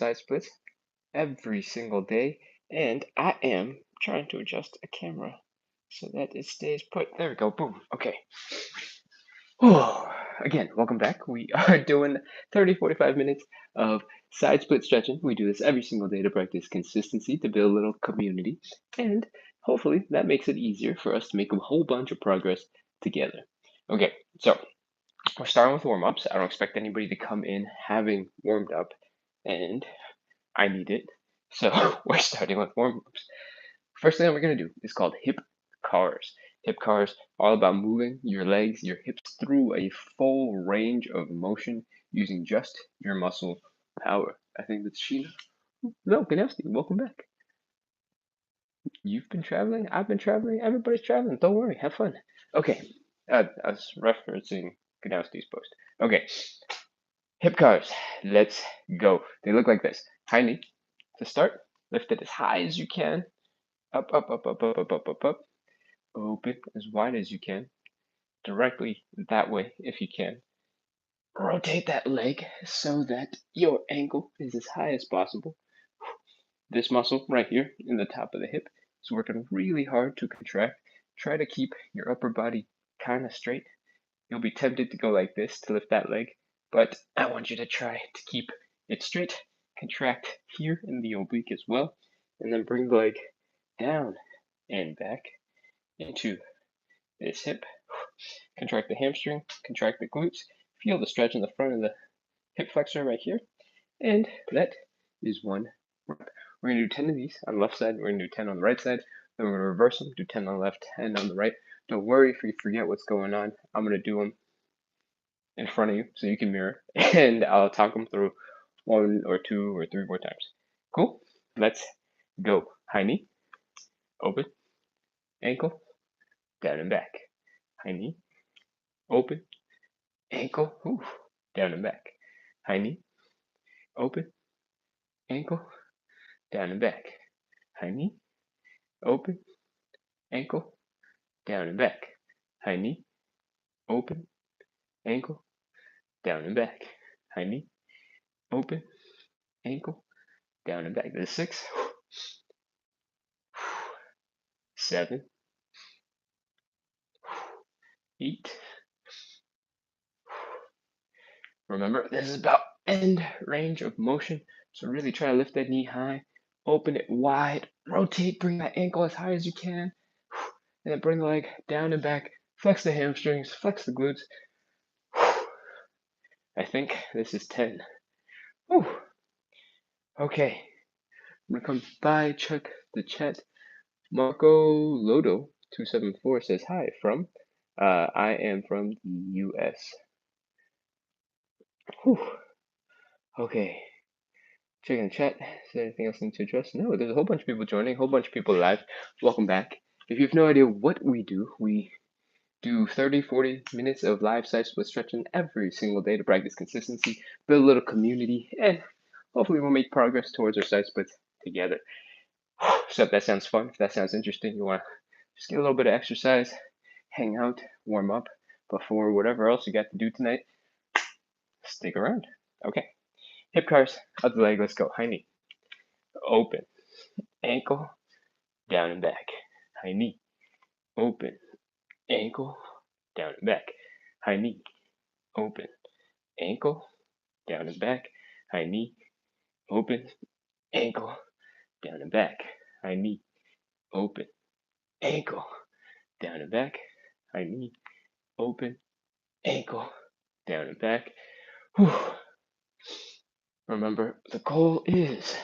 side splits every single day, and I am trying to adjust a camera so that it stays put. There we go, boom, okay. Again, welcome back. We are doing 30-45 minutes of side split stretching. We do this every single day to practice consistency, to build a little community, and hopefully that makes it easier for us to make a whole bunch of progress together. Okay, so we're starting with warm-ups. I don't expect anybody to come in having warmed up, and I need it. So we're starting with warm-ups. First thing that we're going to do is called hip cars. Hip cars, all about moving your legs, your hips through a full range of motion using just your muscle power. I think that's Sheena. No, Ganowski, welcome back. You've been traveling, I've been traveling, everybody's traveling. Don't worry, have fun. Okay, I was referencing Ganowski's post. Okay, hip cars, let's go. They look like this. High knee to start, lift it as high as you can. Up, up, up, up, up, up, up, up, up. Open as wide as you can. Directly that way if you can. Rotate that leg so that your ankle is as high as possible. This muscle right here in the top of the hip is working really hard to contract. Try to keep your upper body kind of straight. You'll be tempted to go like this to lift that leg, but I want you to try to keep it straight. Contract here in the oblique as well, and then bring the leg down and back into this hip. Contract the hamstring, contract the glutes, feel the stretch in the front of the hip flexor right here, and that is one rep. We're going to do 10 of these on the left side, we're going to do 10 on the right side, then we're going to reverse them, do 10 on the left, 10 on the right. Don't worry if you forget what's going on, I'm going to do them in front of you so you can mirror, and I'll talk them through 1 or 2 or 3 more times. Cool? Let's go. High knee, open, ankle, down and back. High knee, open, ankle, down and back. High knee, open, ankle, down and back. High knee, open, ankle, down and back. High knee, open, ankle, down and back. High knee, open, ankle, down and back. There's 6, 7, 8. Remember, this is about end range of motion, so really try to lift that knee high, open it wide, rotate, bring that ankle as high as you can, and then bring the leg down and back, flex the hamstrings, flex the glutes. I think this is 10. Okay, I'm gonna come by, check the chat. Marco Lodo 274 says hi from. I am from the US. Okay, checking the chat. Is there anything else I need to address? No, there's a whole bunch of people joining, a whole bunch of people live. Welcome back. If you have no idea what we do 30-40 minutes of live side split stretching every single day to practice consistency, build a little community, and hopefully we'll make progress towards our side splits together. So if that sounds fun, if that sounds interesting, you want to just get a little bit of exercise, hang out, warm up before whatever else you got to do tonight, stick around. Okay, hip cars, other leg, let's go. High knee, open, ankle, down and back. High knee, open, ankle, down and back. High knee, open, ankle, down and back. High knee, open, ankle, down and back. High knee, open, ankle, down and back. High knee, open, ankle, down and back. Remember, the goal is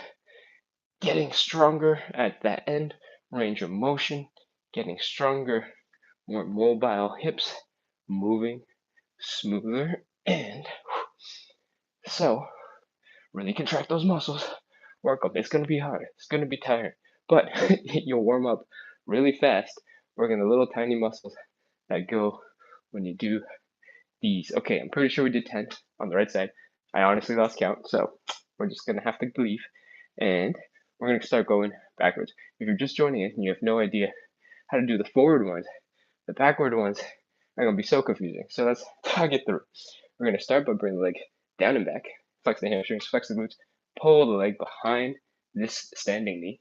getting stronger at that end range of motion, getting stronger, more mobile hips, moving smoother, and so really contract those muscles. Work up. It's gonna be hard. It's gonna be tiring, but you'll warm up really fast, working the little tiny muscles that go when you do these. Okay, I'm pretty sure we did 10 on the right side. I honestly lost count, so we're just gonna have to believe, and we're gonna start going backwards. If you're just joining in and you have no idea how to do the forward ones, the backward ones are gonna be so confusing. So let's talk it through. We're gonna start by bringing the leg down and back, flex the hamstrings, flex the glutes, pull the leg behind this standing knee.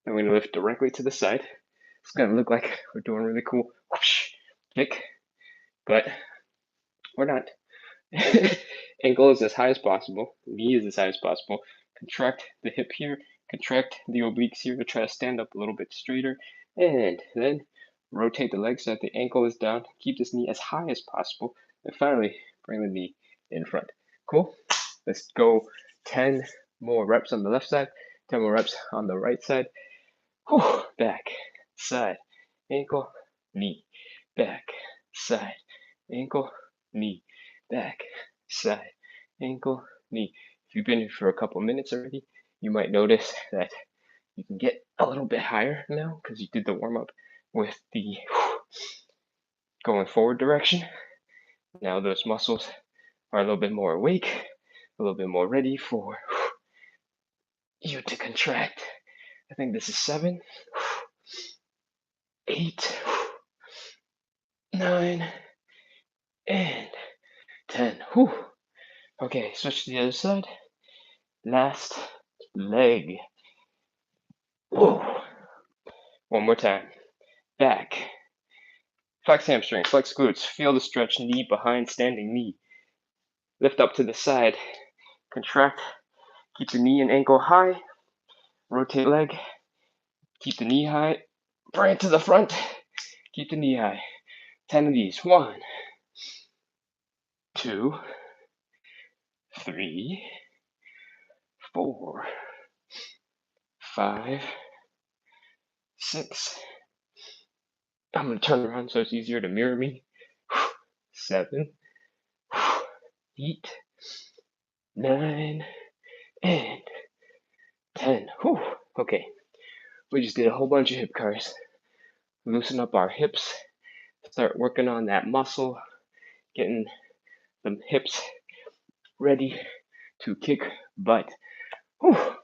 And we're going to lift directly to the side. It's going to look like we're doing really cool whoosh, kick, but we're not. Ankle is as high as possible. Knee is as high as possible. Contract the hip here. Contract the obliques here to try to stand up a little bit straighter. And then rotate the leg so that the ankle is down. Keep this knee as high as possible. And finally, bring the knee in front. Cool? Let's go 10 more reps on the left side. 10 more reps on the right side. Whew. Back, side, ankle, knee. Back, side, ankle, knee. Back, side, ankle, knee. If you've been here for a couple minutes already, you might notice that you can get a little bit higher now because you did the warm-up with the going forward direction. Now those muscles are a little bit more awake, a little bit more ready for you to contract. I think this is 7, 8, 9, and 10. Whew. Okay, switch to the other side. Last leg. Whoa. One more time. Back. Flex hamstring, flex glutes. Feel the stretch, knee behind standing knee. Lift up to the side. Contract. Keep the knee and ankle high. Rotate leg. Keep the knee high. Bring it to the front. Keep the knee high. 10 of these. 1, 2, 3, 4, 5, 6. I'm going to turn around so it's easier to mirror me. 7, 8, 9, and 10. Whew. Okay, we just did a whole bunch of hip cars. Loosen up our hips. Start working on that muscle. Getting the hips ready to kick butt. Whew. All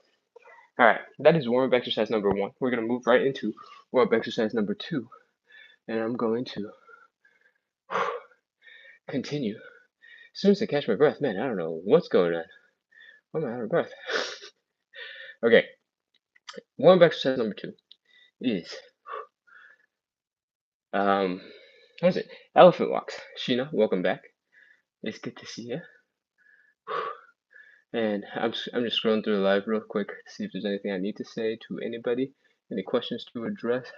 right, that is warm-up exercise number 1. We're going to move right into warm-up exercise number 2. And I'm going to continue. As soon as I catch my breath, man, I don't know what's going on. Why am I out of breath? Okay, warm-up exercise number 2 is, what is it? Elephant walks. Sheena, welcome back. It's good to see you. And I'm just scrolling through the live real quick to see if there's anything I need to say to anybody. Any questions to address?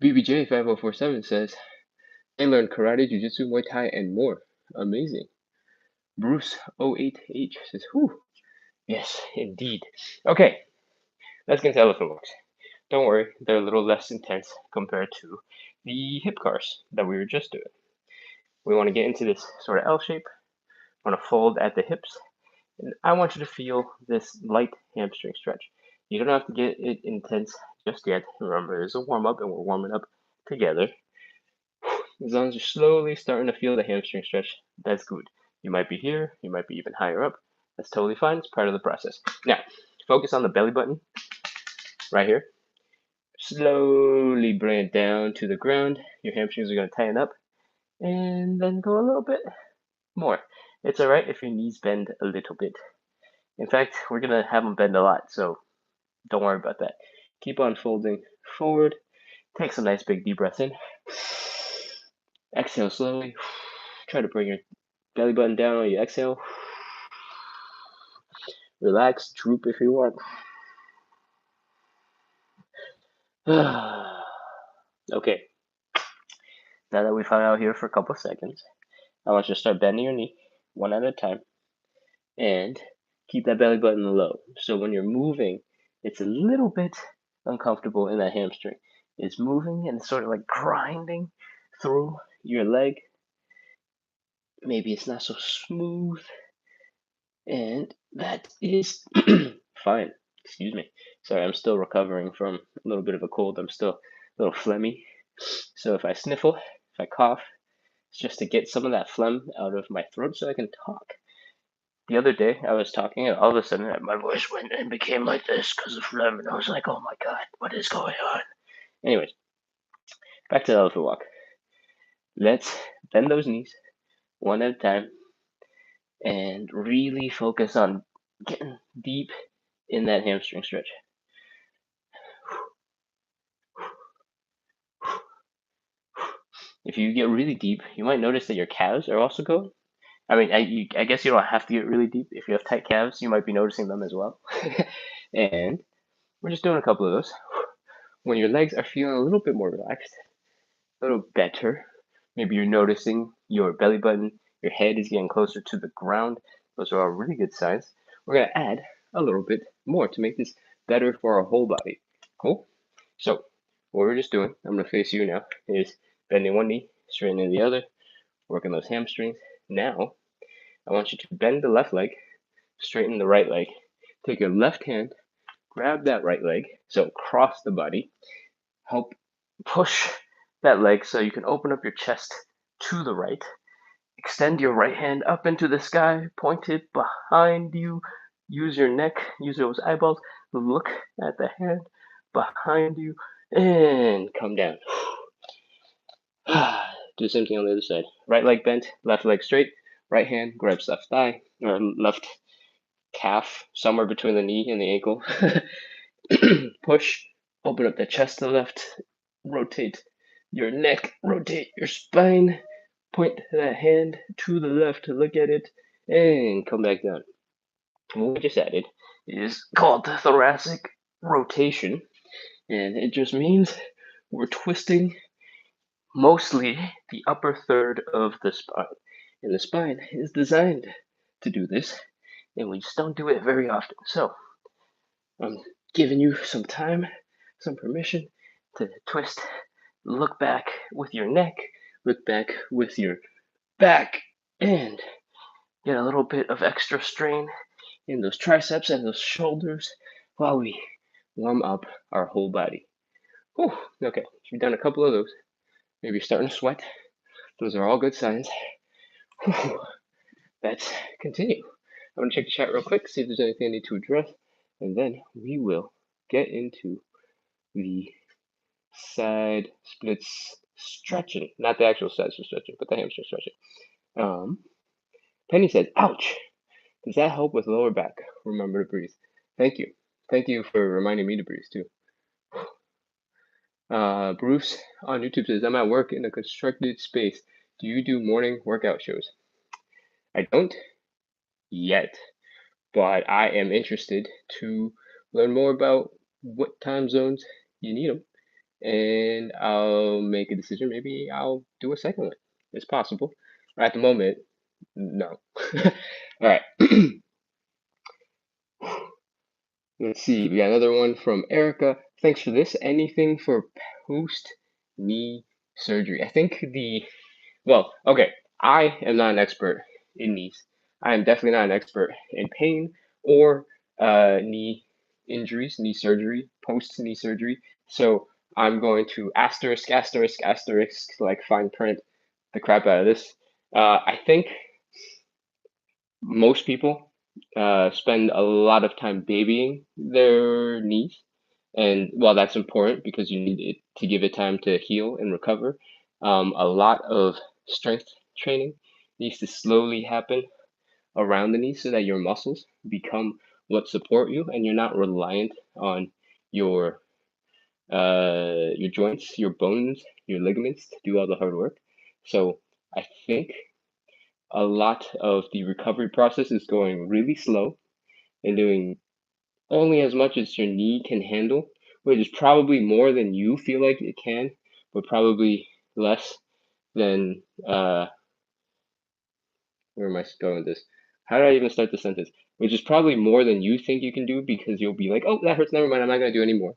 BBJ5047 says, I learned karate, jiu-jitsu, Muay Thai, and more. Amazing. Bruce08H says, whew. Yes, indeed. Okay, let's get into elephant walks. Don't worry, they're a little less intense compared to the hip cars that we were just doing. We want to get into this sort of L shape. I want to fold at the hips. And I want you to feel this light hamstring stretch. You don't have to get it intense just yet. Remember, it's a warm-up and we're warming up together. As long as you're slowly starting to feel the hamstring stretch, that's good. You might be here, you might be even higher up. That's totally fine. It's part of the process. Now, focus on the belly button right here. Slowly bring it down to the ground. Your hamstrings are going to tighten up. And then go a little bit more. It's all right if your knees bend a little bit. In fact, we're going to have them bend a lot, so don't worry about that. Keep on folding forward. Take some nice big deep breaths in. Exhale slowly. Try to bring your belly button down on your exhale. Relax, droop if you want. Okay. Now that we've hung out here for a couple seconds, I want you to start bending your knee one at a time and keep that belly button low. So when you're moving, it's a little bit uncomfortable in that hamstring. It's moving and sort of like grinding through your leg. Maybe it's not so smooth. And that is fine. Excuse me. Sorry, I'm still recovering from a little bit of a cold. I'm still a little phlegmy. So if I sniffle, if I cough, it's just to get some of that phlegm out of my throat so I can talk. The other day, I was talking, and all of a sudden, my voice went and became like this because of phlegm, and I was like, oh my god, what is going on? Anyways, back to the elephant walk. Let's bend those knees one at a time. and really focus on getting deep in that hamstring stretch. If you get really deep, you might notice that your calves are also going. I mean, I guess you don't have to get really deep. If you have tight calves, you might be noticing them as well. And we're just doing a couple of those. When your legs are feeling a little bit more relaxed, a little better, maybe you're noticing your belly button, your head is getting closer to the ground. Those are all really good signs. We're going to add a little bit more to make this better for our whole body. Cool? So, what we're just doing, I'm going to face you now, is bending one knee, straightening the other, working those hamstrings. Now, I want you to bend the left leg, straighten the right leg. Take your left hand, grab that right leg, so cross the body. Help push that leg so you can open up your chest to the right. Extend your right hand up into the sky, point it behind you. Use your neck, use those eyeballs. Look at the hand behind you and come down. Do the same thing on the other side. Right leg bent, left leg straight. Right hand grabs left thigh or left calf, somewhere between the knee and the ankle. Push, open up the chest to the left, rotate your neck, rotate your spine, point that hand to the left to look at it, and come back down. What we just added is called the thoracic rotation, and it just means we're twisting mostly the upper third of the spine. And the spine is designed to do this, and we just don't do it very often. So I'm giving you some time, some permission to twist, look back with your neck, look back with your back, and get a little bit of extra strain in those triceps and those shoulders while we warm up our whole body. Whew, okay, you've done a couple of those. Maybe you're starting to sweat. Those are all good signs. Whew, let's continue. I'm going to check the chat real quick, see if there's anything I need to address, and then we will get into the side splits stretching. Not the actual side stretching, but the hamstring stretching. Penny said, ouch. Does that help with lower back? Remember to breathe. Thank you. Thank you for reminding me to breathe too. Bruce on YouTube says, I'm at work in a constructed space. Do you do morning workout shows? I don't yet, but I am interested to learn more about what time zones you need them, and I'll make a decision. Maybe I'll do a second one. It's possible. At the moment, no. All right. Let's see. We got another one from Erica. Thanks for this. Anything for post knee surgery? I think okay. I am not an expert in knees. I am definitely not an expert in pain or knee injuries, knee surgery, post knee surgery. So I'm going to asterisk, like fine print the crap out of this. I think most people spend a lot of time babying their knees. And while that's important because you need it to give it time to heal and recover, a lot of strength training needs to slowly happen around the knee so that your muscles become what support you and you're not reliant on your joints, your bones, your ligaments to do all the hard work. So I think a lot of the recovery process is going really slow and doing only as much as your knee can handle, which is probably more than you feel like it can, but probably less than where am I going with this? How do I even start the sentence? Which is probably more than you think you can do because you'll be like, oh, that hurts, never mind, I'm not gonna do anymore.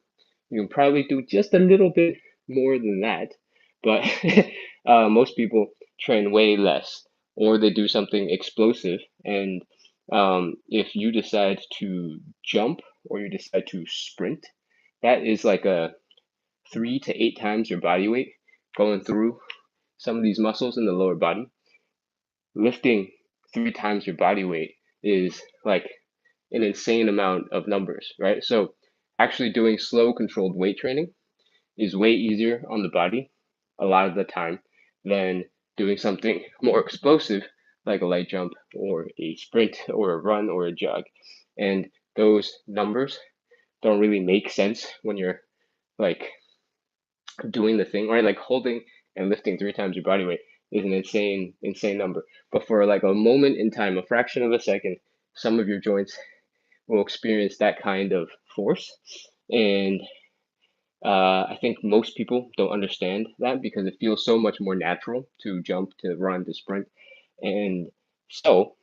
You can probably do just a little bit more than that, but most people train way less, or they do something explosive. And if you decide to jump or you decide to sprint, that is like a 3 to 8 times your body weight going through some of these muscles in the lower body. Lifting 3 times your body weight is like an insane amount of numbers, right? So actually doing slow controlled weight training is way easier on the body a lot of the time than doing something more explosive like a light jump or a sprint or a run or a jog. And those numbers don't really make sense when you're like doing the thing, right? Like holding and lifting 3 times your body weight is an insane number. But for like a moment in time, a fraction of a second, some of your joints will experience that kind of force. And I think most people don't understand that because it feels so much more natural to jump, to run, to sprint. And so,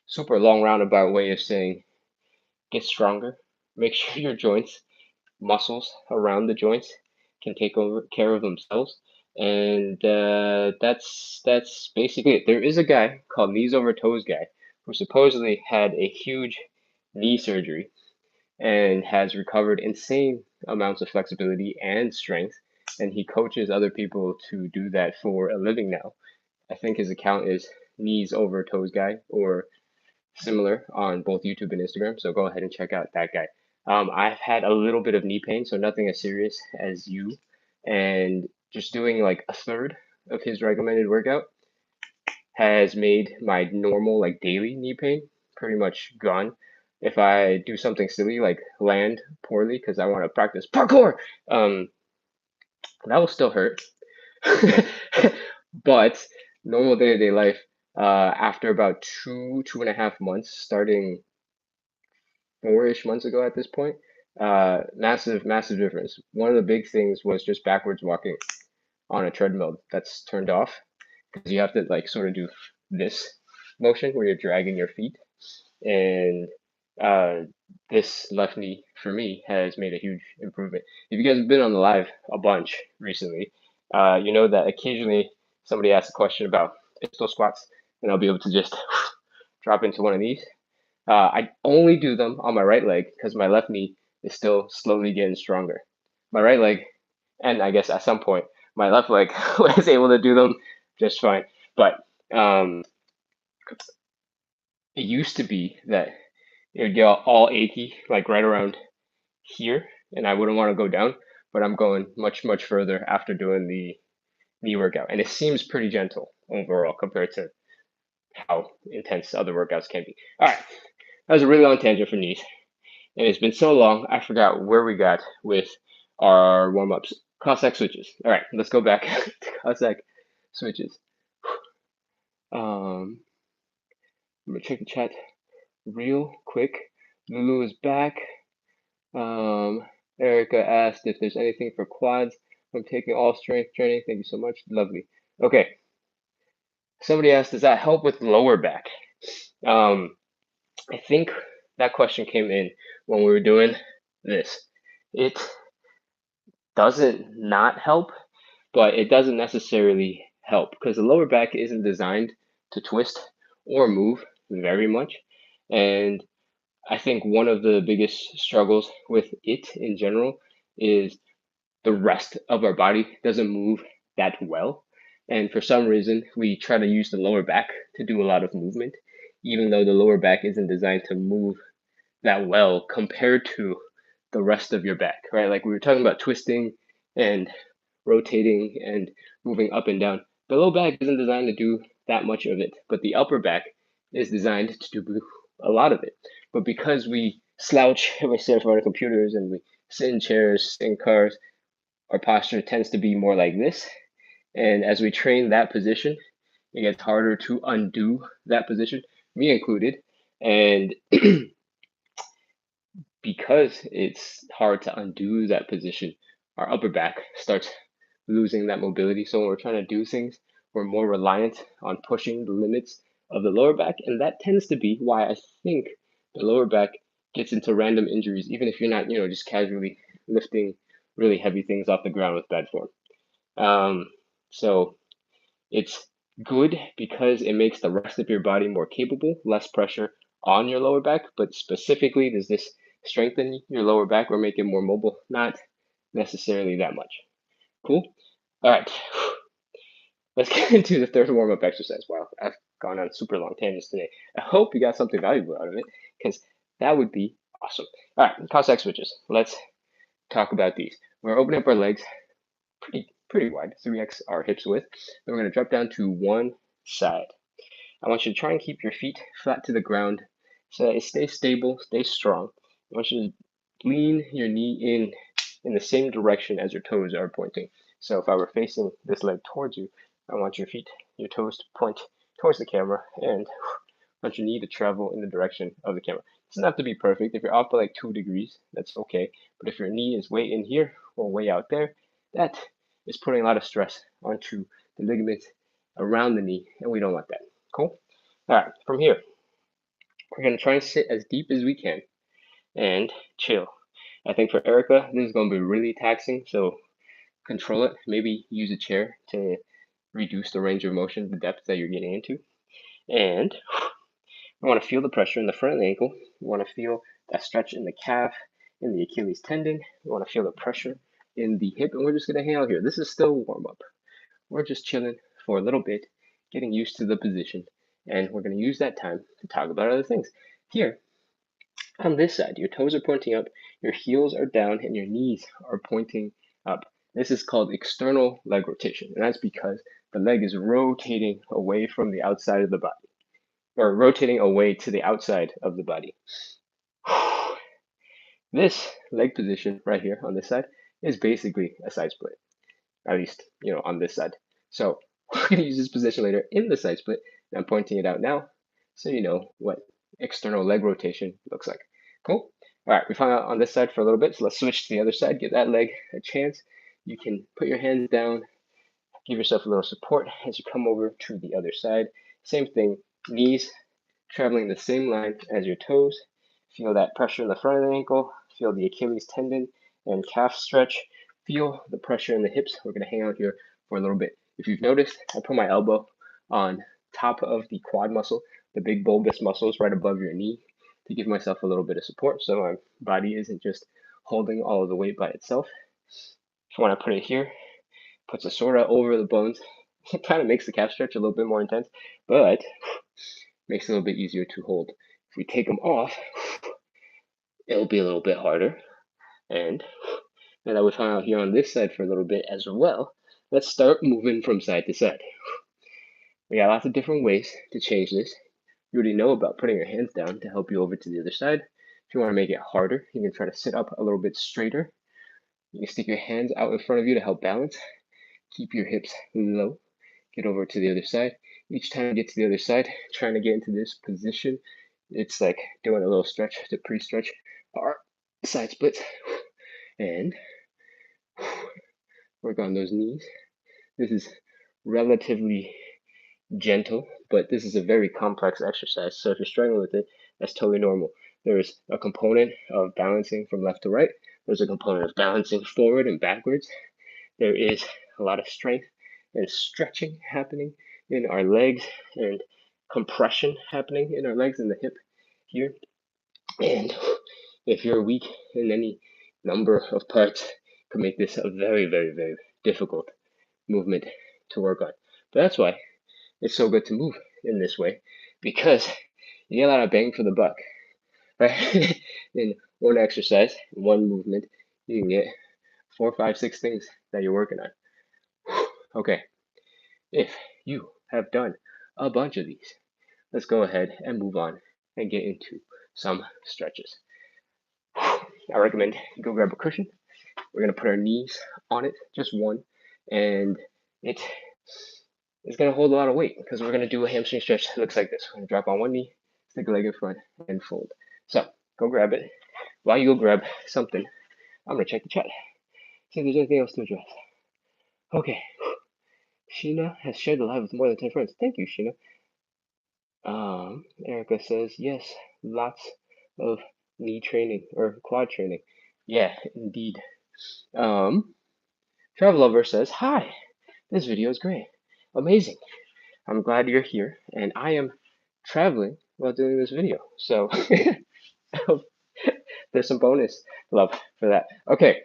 super long roundabout way of saying get stronger, make sure your joints, muscles around the joints can take over care of themselves. And that's basically it. There is a guy called Knees Over Toes guy who supposedly had a huge knee surgery and has recovered insane amounts of flexibility and strength. And he coaches other people to do that for a living now. I think his account is Knees Over Toes Guy or similar on both YouTube and Instagram. So go ahead and check out that guy. I've had a little bit of knee pain, so nothing as serious as you. And just doing like a third of his recommended workout has made my normal like daily knee pain pretty much gone. If I do something silly like land poorly because I want to practice parkour, um, that will still hurt. But normal day-to-day life, after about 2.5 months, starting 4-ish months ago at this point, massive difference. One of the big things was just backwards walking on a treadmill that's turned off because you have to like sort of do this motion where you're dragging your feet. And uh, this left knee for me has made a huge improvement. If you guys have been on the live a bunch recently, you know that occasionally somebody asks a question about pistol squats, and I'll be able to just drop into one of these. I only do them on my right leg because my left knee is still slowly getting stronger. My right leg, and I guess at some point, my left leg was able to do them just fine. But it used to be that it would get all achy, like right around here, and I wouldn't want to go down, but I'm going much further after doing the knee workout. And it seems pretty gentle overall compared to how intense other workouts can be. All right, that was a really long tangent for knees. And it's been so long, I forgot where we got with our warm-ups. Cossack switches. All right, let's go back to Cossack switches. I'm gonna check the chat real quick. Lulu is back. Erica asked if there's anything for quads. I'm taking all strength training. Thank you so much. Lovely. Okay. Somebody asked, does that help with lower back? I think that question came in when we were doing this. It doesn't not help, but it doesn't necessarily help because the lower back isn't designed to twist or move very much. And I think one of the biggest struggles with it in general is the rest of our body doesn't move that well. And for some reason, we try to use the lower back to do a lot of movement, even though the lower back isn't designed to move that well compared to the rest of your back, right? Like we were talking about twisting and rotating and moving up and down. The low back isn't designed to do that much of it, but the upper back is designed to do a lot of it. But because we slouch and we sit in front of computers and we sit in chairs, sit in cars, our posture tends to be more like this. And as we train that position, it gets harder to undo that position, me included. And because it's hard to undo that position, our upper back starts losing that mobility. So when we're trying to do things, we're more reliant on pushing the limits of the lower back. And that tends to be why I think the lower back gets into random injuries, even if you're not, just casually lifting really heavy things off the ground with bad form. So it's good because it makes the rest of your body more capable, less pressure on your lower back. But specifically, does this strengthen your lower back or make it more mobile? Not necessarily that much. Cool. All right. Let's get into the third warm-up exercise. Wow, I've gone on super long tangents today. I hope you got something valuable out of it because that would be awesome. All right, Cossack switches. Let's talk about these. We're opening up our legs pretty wide, 3x our hips width. Then we're going to drop down to one side. I want you to try and keep your feet flat to the ground. So stay stable, stay strong. I want you to lean your knee in the same direction as your toes are pointing. So if I were facing this leg towards you, I want your toes to point towards the camera, and I want your knee to travel in the direction of the camera. It doesn't have to be perfect. If you're off by like 2 degrees, that's okay. But if your knee is way in here or way out there, that is putting a lot of stress onto the ligaments around the knee, and we don't want that. Cool? All right, from here, we're going to try and sit as deep as we can and chill. I think for Erica, this is going to be really taxing, so control it. Maybe use a chair to reduce the range of motion, the depth that you're getting into. And I want to feel the pressure in the front of the ankle. You want to feel that stretch in the calf, in the Achilles tendon. You want to feel the pressure in the hip, and we're just going to hang out here. This is still warm up. We're just chilling for a little bit, getting used to the position, and we're going to use that time to talk about other things. Here, on this side, your toes are pointing up, your heels are down, and your knees are pointing up. This is called external leg rotation, and that's because the leg is rotating away from the outside of the body, or rotating away to the outside of the body. This leg position right here on this side is basically a side split, at least, on this side. So we're going to use this position later in the side split, and I'm pointing it out now so you know what external leg rotation looks like. Cool? All right, we hung out on this side for a little bit, so let's switch to the other side, give that leg a chance. You can put your hands down, give yourself a little support as you come over to the other side. Same thing, knees traveling the same line as your toes. Feel that pressure in the front of the ankle, feel the Achilles tendon and calf stretch, feel the pressure in the hips. We're going to hang out here for a little bit. If you've noticed, I put my elbow on top of the quad muscle, the big bulbous muscles right above your knee, to give myself a little bit of support so my body isn't just holding all of the weight by itself. So when I put it here, puts it sort of over the bones. It kind of makes the calf stretch a little bit more intense, but makes it a little bit easier to hold. If we take them off, it'll be a little bit harder. And now that we've hung out here on this side for a little bit as well, let's start moving from side to side. We got lots of different ways to change this. You already know about putting your hands down to help you over to the other side. If you want to make it harder, you can try to sit up a little bit straighter. You can stick your hands out in front of you to help balance. Keep your hips low. Get over to the other side. Each time you get to the other side, trying to get into this position, it's like doing a little stretch to pre-stretch our side splits. And work on those knees. This is relatively gentle, but this is a very complex exercise. So if you're struggling with it, that's totally normal. There's a component of balancing from left to right. There's a component of balancing forward and backwards. There is a lot of strength and stretching happening in our legs and compression happening in our legs and the hip here. And if you're weak in any number of parts, it could make this a very, very, very difficult movement to work on. But that's why it's so good to move in this way, because you get a lot of bang for the buck, right? In one exercise, one movement, you can get 4, 5, 6 things that you're working on. Okay, if you have done a bunch of these, let's go ahead and move on and get into some stretches. I recommend you go grab a cushion. We're going to put our knees on it, just one, and it's going to hold a lot of weight because we're going to do a hamstring stretch that looks like this. We're going to drop on one knee, stick a leg in front, and fold. So go grab it. While you go grab something, I'm going to check the chat, see if there's anything else to address. Okay. Sheena has shared the live with more than 10 friends. Thank you, Sheena. Erica says, yes, lots of knee training or quad training. Yeah, indeed. Travel Lover says, hi, this video is great. Amazing. I'm glad you're here, and I am traveling while doing this video. So there's some bonus love for that. Okay,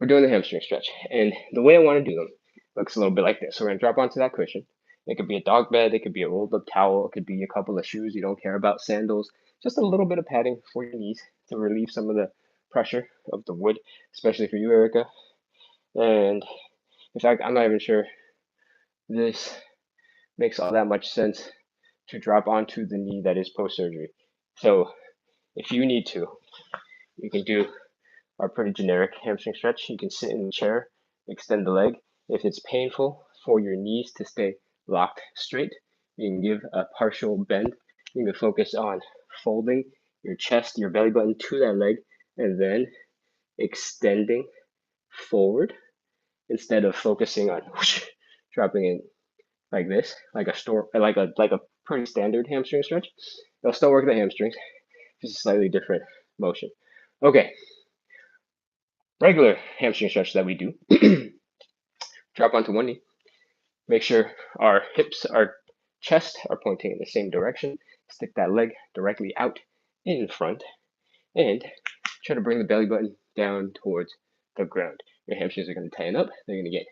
we're doing the hamstring stretch, and the way I want to do them looks a little bit like this. So we're going to drop onto that cushion. It could be a dog bed, it could be a rolled up towel, it could be a couple of shoes you don't care about, sandals, just a little bit of padding for your knees to relieve some of the pressure of the wood, especially for you, Erica. And in fact, I'm not even sure this makes all that much sense to drop onto the knee that is post-surgery. So if you need to, you can do our pretty generic hamstring stretch. You can sit in the chair, extend the leg. If it's painful for your knees to stay locked straight, you can give a partial bend. You can focus on folding your chest, your belly button to that leg, and then extending forward instead of focusing on whoosh, dropping it like this, like a pretty standard hamstring stretch. It'll still work the hamstrings, just a slightly different motion. Okay, regular hamstring stretch that we do. Drop onto one knee. Make sure our hips, our chest are pointing in the same direction. Stick that leg directly out in front and try to bring the belly button down towards the ground. Your hamstrings are going to tighten up. They're going to get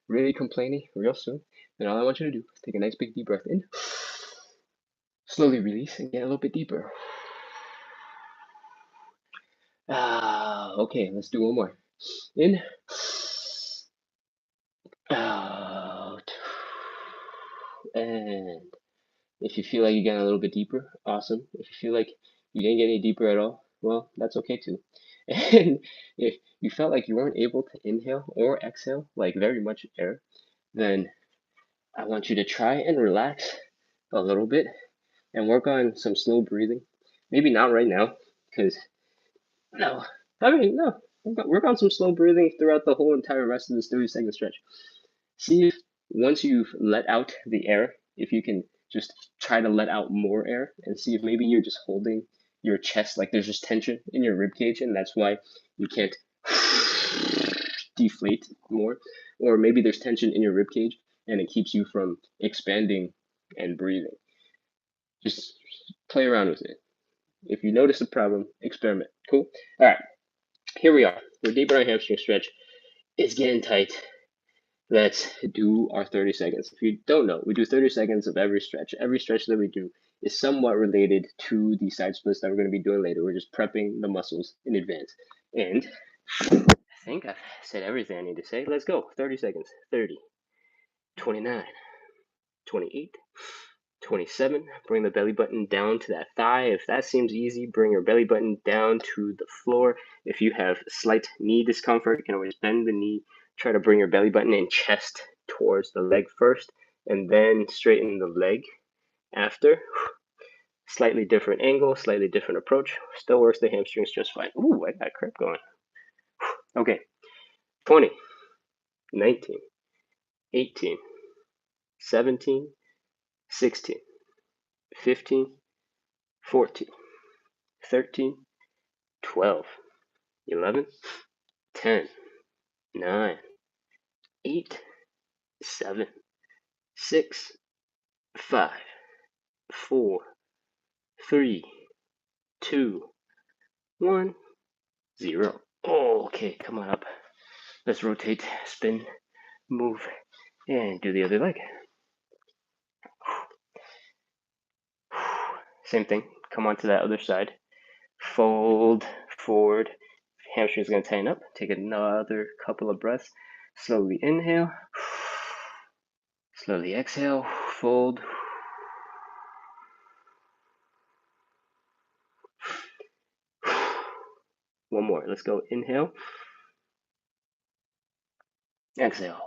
really complaining real soon. And all I want you to do is take a nice big deep breath in. Slowly release and get a little bit deeper. Okay, let's do one more. In. Out. And if you feel like you're getting a little bit deeper, awesome. If you feel like you didn't get any deeper at all, well, that's okay too. And if you felt like you weren't able to inhale or exhale, like very much air, then I want you to try and relax a little bit and work on some slow breathing. Maybe not right now, because no, work on some slow breathing throughout the whole entire rest of this 30-second stretch. See if once you've let out the air, if you can just try to let out more air and see if maybe you're just holding your chest, like there's just tension in your rib cage and that's why you can't deflate more. Or maybe there's tension in your rib cage and it keeps you from expanding and breathing. Just play around with it. If you notice a problem, experiment. Cool? All right, here we are. We're deep in our hamstring stretch. It's getting tight. Let's do our 30 seconds. If you don't know, we do 30 seconds of every stretch. Every stretch that we do is somewhat related to the side splits that we're going to be doing later. We're just prepping the muscles in advance. And I think I've said everything I need to say. Let's go. 30 seconds. 30, 29, 28, 27. Bring the belly button down to that thigh. If that seems easy, bring your belly button down to the floor. If you have slight knee discomfort, you can always bend the knee. Try to bring your belly button and chest towards the leg first, and then straighten the leg after. Slightly different angle, slightly different approach. Still works the hamstrings just fine. Ooh, I got crap going. Okay, 20, 19, 18, 17, 16, 15, 14, 13, 12, 11, 10, 9, 8, 7, 6, 5, 4, 3, 2, 1, 0. Oh, okay, come on up. Let's rotate, spin, move, and do the other leg. Same thing. Come on to that other side. Fold forward. Hamstring's going to tighten up. Take another couple of breaths. Slowly inhale. Slowly exhale. Fold. One more. Let's go. Inhale. Exhale.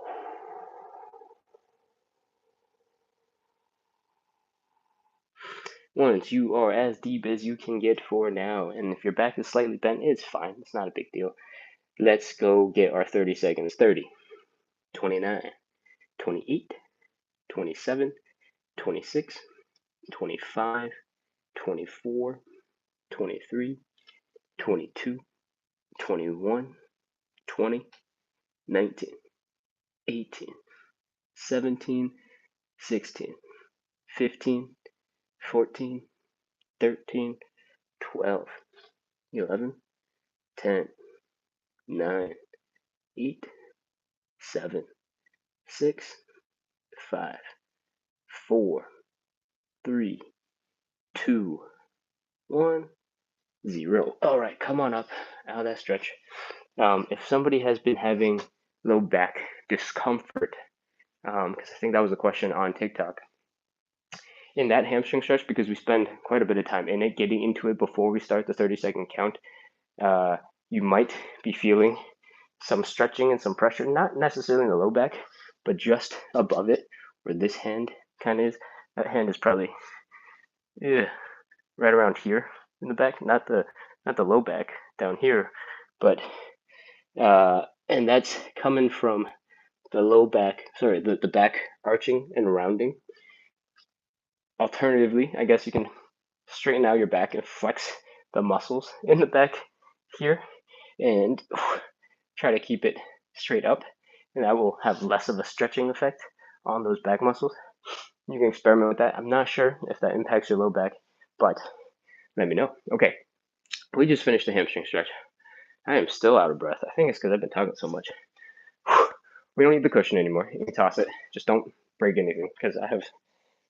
Once you are as deep as you can get for now, and if your back is slightly bent, it's fine. It's not a big deal. Let's go get our 30 seconds. 30, 29, 28, 27, 26, 25, 24, 23, 22, 21, 20, 19, 18, 17, 16, 15, 14, 13, 12, 11, 10, 9, 8, 7, 6, 5, 4, 3, 2, 1, 0. All right, come on up out of that stretch. If somebody has been having low back discomfort, because I think that was a question on TikTok, in that hamstring stretch, because we spend quite a bit of time in it, getting into it before we start the 30-second count, you might be feeling some stretching and some pressure, not necessarily in the low back, but just above it, where this hand kind of is. That hand is probably right around here in the back, not the low back down here, but and that's coming from the low back, sorry, the back arching and rounding. Alternatively, I guess you can straighten out your back and flex the muscles in the back here and try to keep it straight up, and that will have less of a stretching effect on those back muscles. You can experiment with that. I'm not sure if that impacts your low back, but let me know. Okay, we just finished the hamstring stretch. I am still out of breath. I think it's because I've been talking so much. We don't need the cushion anymore. You can toss it. Just don't break anything, because I have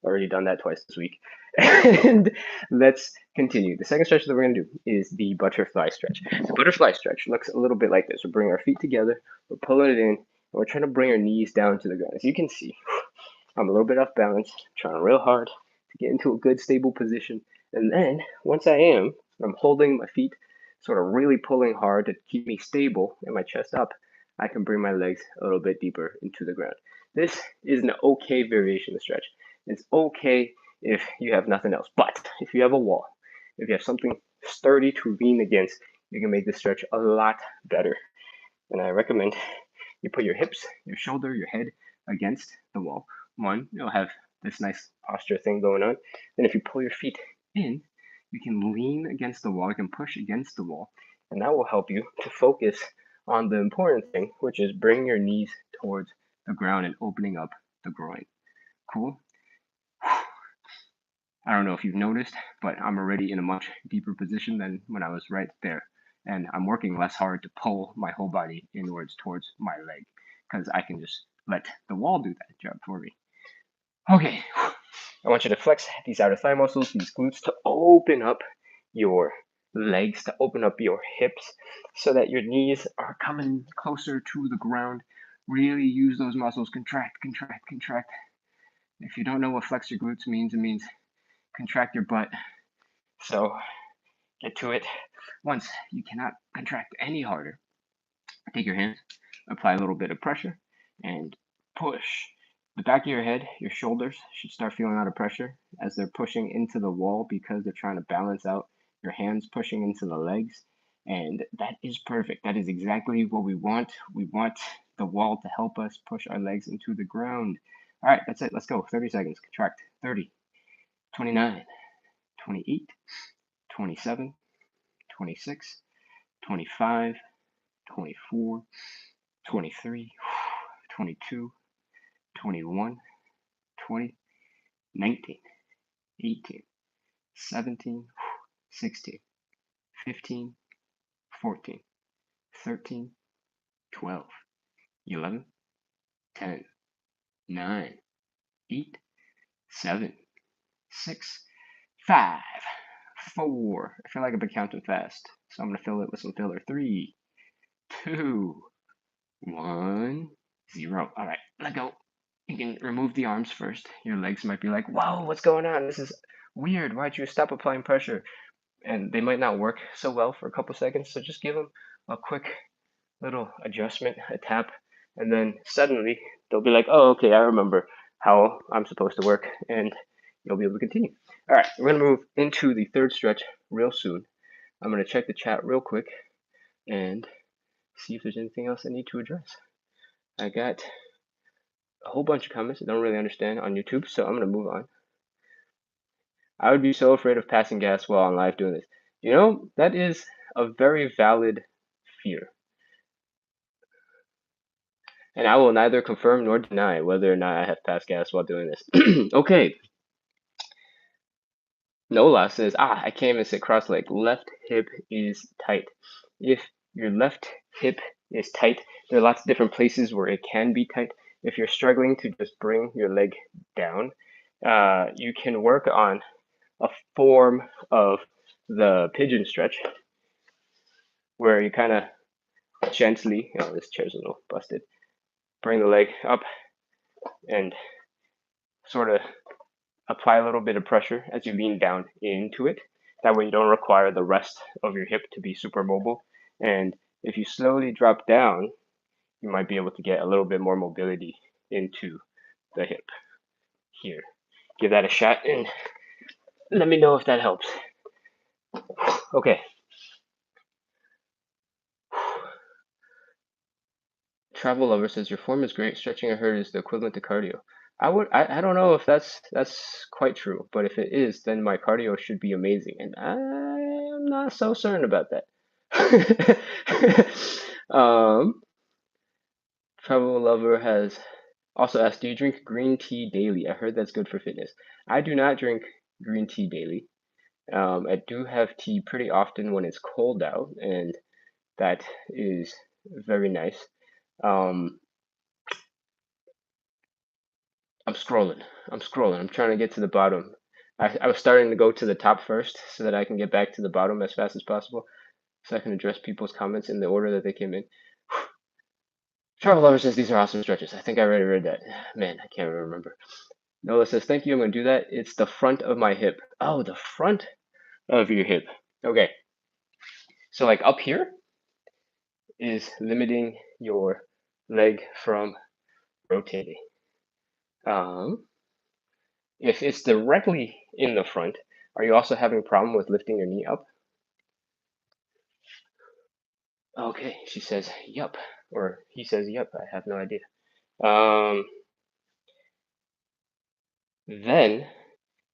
already done that twice this week. And let's continue. The second stretch that we're going to do is the butterfly stretch. The butterfly stretch looks a little bit like this. We're bringing our feet together, we're pulling it in, and we're trying to bring our knees down to the ground. As you can see, I'm a little bit off balance, trying real hard to get into a good stable position. And then once I'm holding my feet, sort of really pulling hard to keep me stable and my chest up, I can bring my legs a little bit deeper into the ground. This is an okay variation of the stretch. It's okay if you have nothing else, but if you have a wall, if you have something sturdy to lean against, you can make this stretch a lot better. And I recommend you put your hips, your shoulder, your head against the wall. One, you'll have this nice posture thing going on. Then if you pull your feet in, you can lean against the wall, you can push against the wall, and that will help you to focus on the important thing, which is bring your knees towards the ground and opening up the groin. Cool? I don't know if you've noticed, but I'm already in a much deeper position than when I was right there. And I'm working less hard to pull my whole body inwards towards my leg, because I can just let the wall do that job for me. Okay, I want you to flex these outer thigh muscles, these glutes, to open up your legs, to open up your hips, so that your knees are coming closer to the ground. Really use those muscles, contract, contract, contract. If you don't know what flex your glutes means, it means contract your butt. So get to it. Once you cannot contract any harder, take your hands, apply a little bit of pressure, and push. The back of your head, your shoulders should start feeling out of pressure as they're pushing into the wall, because they're trying to balance out your hands pushing into the legs. And that is perfect. That is exactly what we want. We want the wall to help us push our legs into the ground. All right, that's it. Let's go. 30 seconds. Contract. 30, 29, 28, 27, 26, 25, 24, 23, 22, 21, 20, 19, 18, 17, 16, 15, 14, 13, 12, 11, 10, 9, 8, 7, 6, 5, 4. I feel like I've been counting fast, so I'm going to fill it with some filler. 3, 2, 1, 0. All right, let go. You can remove the arms first. Your legs might be like, whoa, what's going on? This is weird. Why'd you stop applying pressure? And they might not work so well for a couple seconds, so just give them a quick little adjustment, a tap, and then suddenly they'll be like, oh, okay, I remember how I'm supposed to work, and you'll be able to continue. All right, we're going to move into the third stretch real soon. I'm going to check the chat real quick and see if there's anything else I need to address. I got a whole bunch of comments I don't really understand on YouTube, so I'm going to move on. I would be so afraid of passing gas while on live doing this. You know, that is a very valid fear. And I will neither confirm nor deny whether or not I have passed gas while doing this. Okay. Nola says, I can't even sit cross-legged. Left hip is tight. If your left hip is tight, there are lots of different places where it can be tight. If you're struggling to just bring your leg down, you can work on a form of the pigeon stretch where you kind of gently, oh, this chair's a little busted, bring the leg up and sort of apply a little bit of pressure as you lean down into it. That way you don't require the rest of your hip to be super mobile. And if you slowly drop down, you might be able to get a little bit more mobility into the hip here. Give that a shot and let me know if that helps. Okay. Travel Lover says your form is great. Stretching I heard is the equivalent to cardio. I don't know if that's quite true, but if it is, then my cardio should be amazing, and I'm not so certain about that. Travel Lover has also asked, do you drink green tea daily? I heard that's good for fitness. I do not drink green tea daily. I do have tea pretty often when it's cold out, and that is very nice. Um, I'm scrolling. I'm trying to get to the bottom. I was starting to go to the top first so that I can get back to the bottom as fast as possible so I can address people's comments in the order that they came in. Travel Lover says these are awesome stretches. I think I already read that. Man, I can't remember. Noah says, thank you, I'm going to do that. It's the front of my hip. Oh, the front of your hip. Okay. So like up here is limiting your leg from rotating. If it's directly in the front, are you also having a problem with lifting your knee up? Okay, she says, yup. Or he says, yup, I have no idea. Then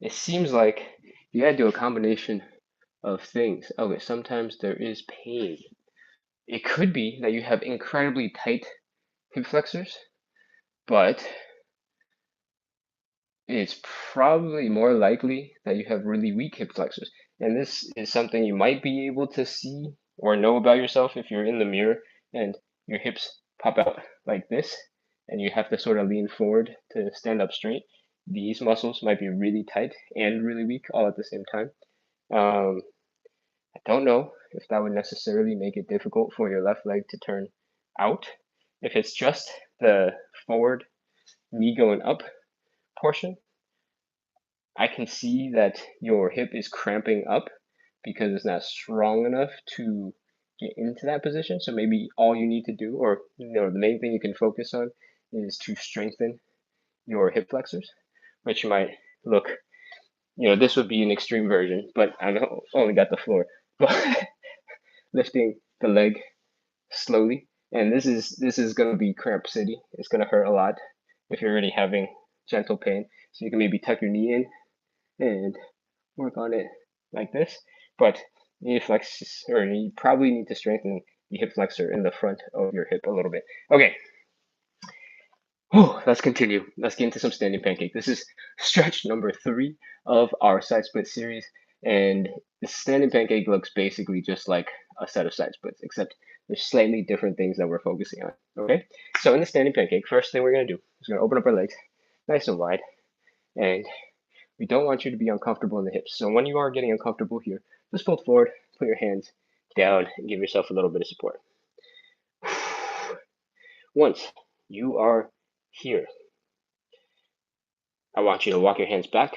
it seems like you gotta do a combination of things. Okay, sometimes there is pain. It could be that you have incredibly tight hip flexors, but it's probably more likely that you have really weak hip flexors. And this is something you might be able to see or know about yourself if you're in the mirror and your hips pop out like this and you have to sort of lean forward to stand up straight. These muscles might be really tight and really weak all at the same time. I don't know if that would necessarily make it difficult for your left leg to turn out. If it's just the forward knee going up portion, I can see that your hip is cramping up because it's not strong enough to get into that position. So maybe all you need to do, or the main thing you can focus on, is to strengthen your hip flexors, which might look, this would be an extreme version, but I've only got the floor. But lifting the leg slowly, and this is going to be cramp city. It's going to hurt a lot if you're already having gentle pain. So you can maybe tuck your knee in and work on it like this. But you probably need to strengthen the hip flexor in the front of your hip a little bit. Okay. Let's continue. Let's get into some standing pancake. This is stretch number 3 of our side split series. And the standing pancake looks basically just like a set of side splits, except there's slightly different things that we're focusing on. Okay? So in the standing pancake, first thing we're going to do is we're going to open up our legs nice and wide. And we don't want you to be uncomfortable in the hips. So when you are getting uncomfortable here, just fold forward, put your hands down, and give yourself a little bit of support. Once you are here, I want you to walk your hands back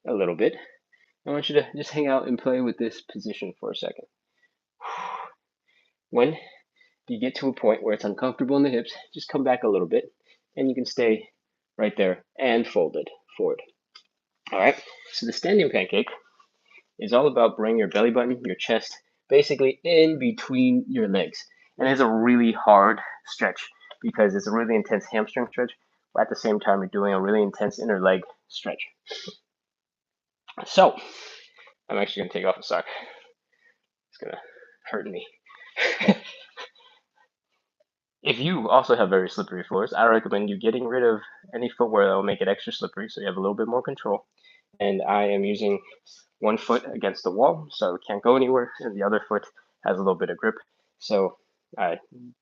a little bit. I want you to just hang out and play with this position for a second. When you get to a point where it's uncomfortable in the hips, just come back a little bit, and you can stay right there and folded forward. All right, so the standing pancake is all about bringing your belly button, your chest, basically in between your legs. And it's a really hard stretch because it's a really intense hamstring stretch, but at the same time, you're doing a really intense inner leg stretch. So, I'm actually going to take off a sock. It's going to hurt me. If you also have very slippery floors, I recommend you getting rid of any footwear that will make it extra slippery so you have a little bit more control. And I am using one foot against the wall so it can't go anywhere, and the other foot has a little bit of grip so I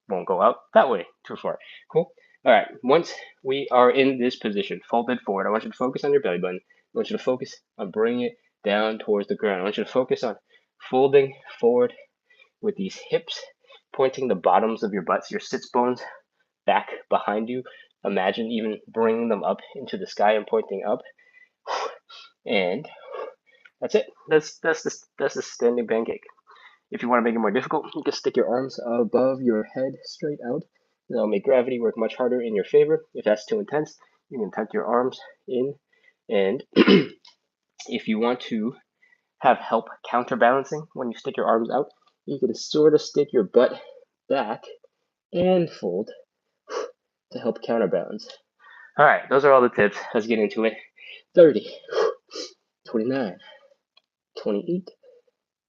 won't go out that way too far. Cool? All right, once we are in this position, folded forward, I want you to focus on your belly button. I want you to focus on bringing it down towards the ground. I want you to focus on folding forward with these hips, pointing the bottoms of your butts, your sits bones back behind you. Imagine even bringing them up into the sky and pointing up. And that's it. That's the standing pancake. If you want to make it more difficult, you can stick your arms above your head straight out. That'll make gravity work much harder in your favor. If that's too intense, you can tuck your arms in. And if you want to have help counterbalancing when you stick your arms out, you can sort of stick your butt back and fold to help counterbalance. All right, those are all the tips. Let's get into it. 30, 29, 28,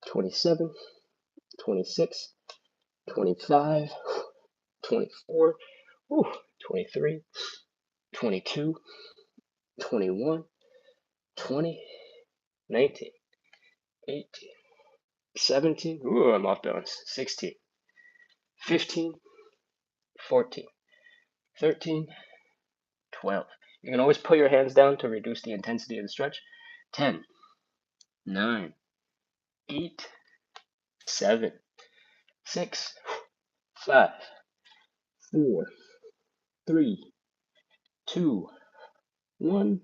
27, 26, 25, 24, 23, 22, 21, 20, 19, 18, 17, ooh, I'm off balance, 16, 15, 14, 13, 12. You can always put your hands down to reduce the intensity of the stretch. 10, 9, 8, 7, 6, 5, 4, 3, 2, 1,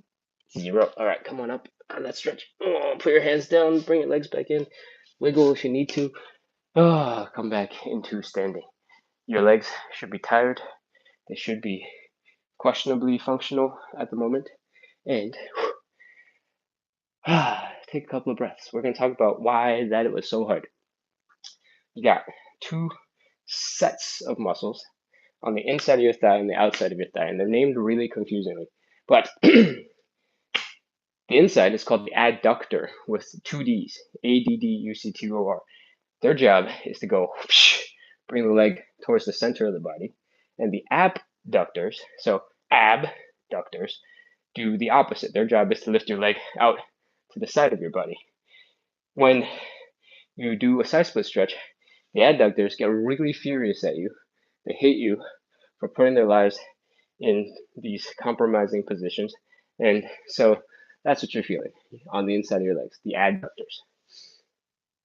0. All right, come on up on that stretch. Oh, put your hands down, bring your legs back in. Wiggle if you need to. Oh, come back into standing. Your legs should be tired. They should be questionably functional at the moment. And take a couple of breaths. We're going to talk about why that it was so hard. You got two sets of muscles on the inside of your thigh and the outside of your thigh, and they're named really confusingly. But the inside is called the adductor with two D's, A-D-D-U-C-T-O-R. Their job is to go bring the leg towards the center of the body, and the abductors, so abductors, do the opposite. Their job is to lift your leg out to the side of your body. When you do a side split stretch, the adductors get really furious at you. They hate you for putting their lives in these compromising positions, and so that's what you're feeling on the inside of your legs, the adductors.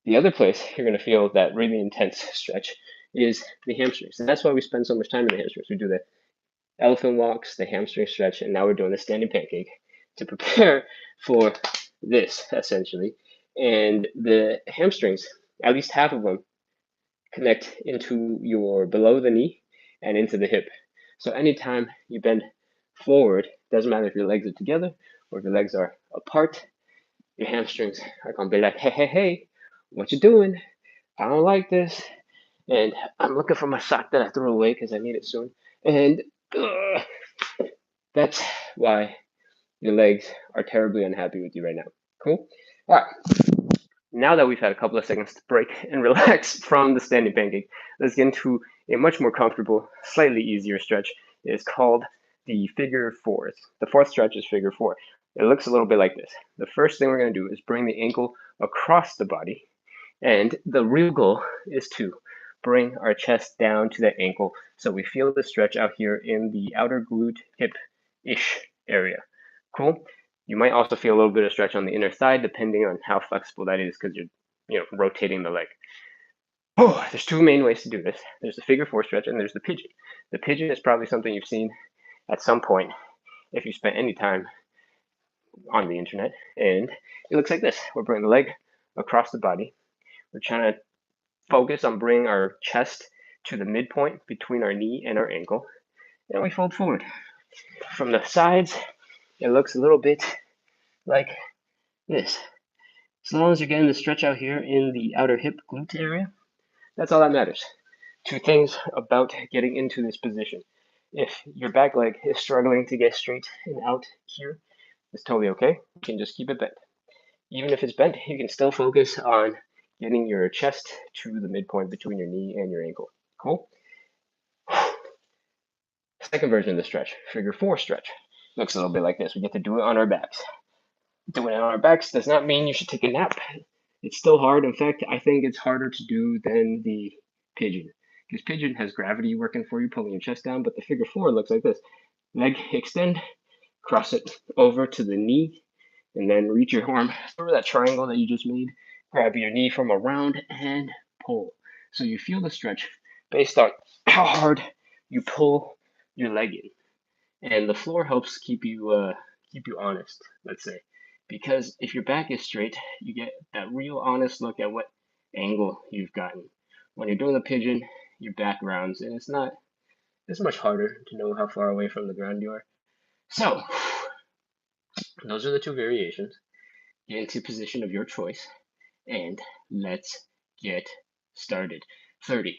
The other place you're going to feel that really intense stretch is the hamstrings. And that's why we spend so much time in the hamstrings. We do the elephant walks, the hamstring stretch, and now we're doing the standing pancake to prepare for this, essentially. And the hamstrings, at least half of them, connect into your below the knee and into the hip. So anytime you bend forward, doesn't matter if your legs are together or if your legs are apart, your hamstrings are going to be like, hey, hey, hey, what you doing? I don't like this. And I'm looking for my sock that I threw away because I need it soon. And that's why your legs are terribly unhappy with you right now. Cool? All right. Now that we've had a couple of seconds to break and relax from the standing pancake, let's get into a much more comfortable, slightly easier stretch. It's called the figure fours. The fourth stretch is figure four. It looks a little bit like this. The first thing we're going to do is bring the ankle across the body. And the real goal is to bring our chest down to that ankle so we feel the stretch out here in the outer glute hip-ish area. Cool? You might also feel a little bit of stretch on the inner thigh depending on how flexible that is because you're rotating the leg. Oh, there's two main ways to do this. There's the figure four stretch and there's the pigeon. The pigeon is probably something you've seen at some point if you spent any time on the internet. And it looks like this. We're bringing the leg across the body. We're trying to focus on bringing our chest to the midpoint between our knee and our ankle. And we fold forward. From the sides, it looks a little bit like this. As long as you're getting the stretch out here in the outer hip glute area, that's all that matters. Two things about getting into this position. If your back leg is struggling to get straight and out here, it's totally okay. You can just keep it bent. Even if it's bent, you can still focus on getting your chest to the midpoint between your knee and your ankle. Cool? Second version of the stretch, figure four stretch. Looks a little bit like this. We get to do it on our backs. Doing it on our backs does not mean you should take a nap. It's still hard. In fact, I think it's harder to do than the pigeon. Because pigeon has gravity working for you, pulling your chest down, but the figure four looks like this. Leg extend, cross it over to the knee, and then reach your arm through that triangle that you just made. Grab your knee from around and pull. So you feel the stretch based on how hard you pull your leg in. And the floor helps keep you honest, let's say. because if your back is straight, you get that real honest look at what angle you've gotten. When you're doing the pigeon, your back rounds, and it's much harder to know how far away from the ground you are. So, those are the two variations. Get into position of your choice, and let's get started. 30,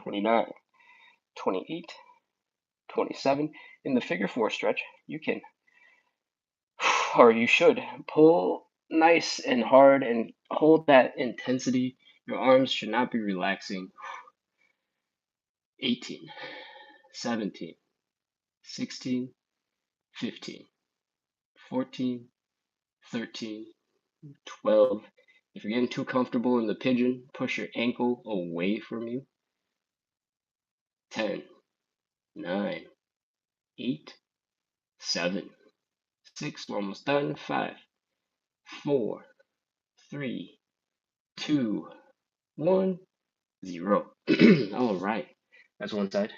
29, 28, 27. In the figure 4 stretch, you can, or you should, pull nice and hard and hold that intensity. Your arms should not be relaxing. 18, 17, 16, 15, 14, 13, 12. If you're getting too comfortable in the pigeon, push your ankle away from you. 10, 9, 8, 7, 6, we're almost done. 5, 4, 3, 2, 1, 0. All right, that's one side.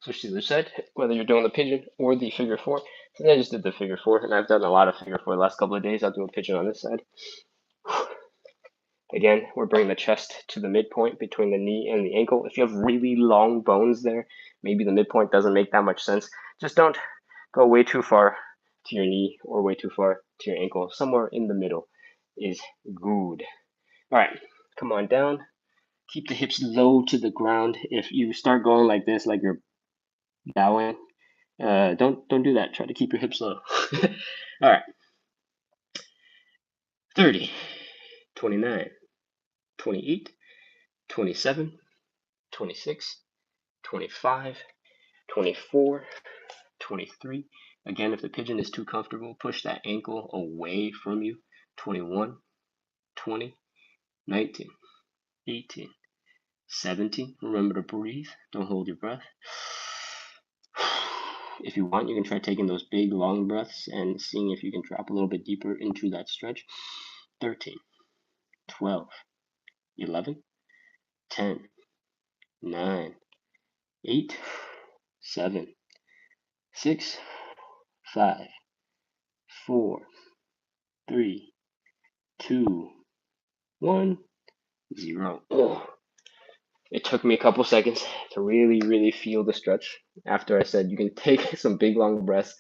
Switch to the other side, whether you're doing the pigeon or the figure 4. So I just did the figure 4, and I've done a lot of figure 4 the last couple of days. I'll do a pigeon on this side. Again, we're bringing the chest to the midpoint between the knee and the ankle. If you have really long bones there, maybe the midpoint doesn't make that much sense. Just don't go way too far to your knee or way too far to your ankle. Somewhere in the middle is good. All right, come on down. Keep the hips low to the ground. If you start going like this, like you're bowing, don't do that. Try to keep your hips low. All right. 30, 29, 28, 27, 26, 25, 24, 23. Again, if the pigeon is too comfortable, push that ankle away from you. 21, 20, 19, 18, 17. Remember to breathe. Don't hold your breath. If you want, you can try taking those big, long breaths and seeing if you can drop a little bit deeper into that stretch. 13, 12, 11, 10, 9, 8, 7, 6, 5, 4, 3, 2, 1, 0. Oh. It took me a couple seconds to really feel the stretch. After I said you can take some big long breaths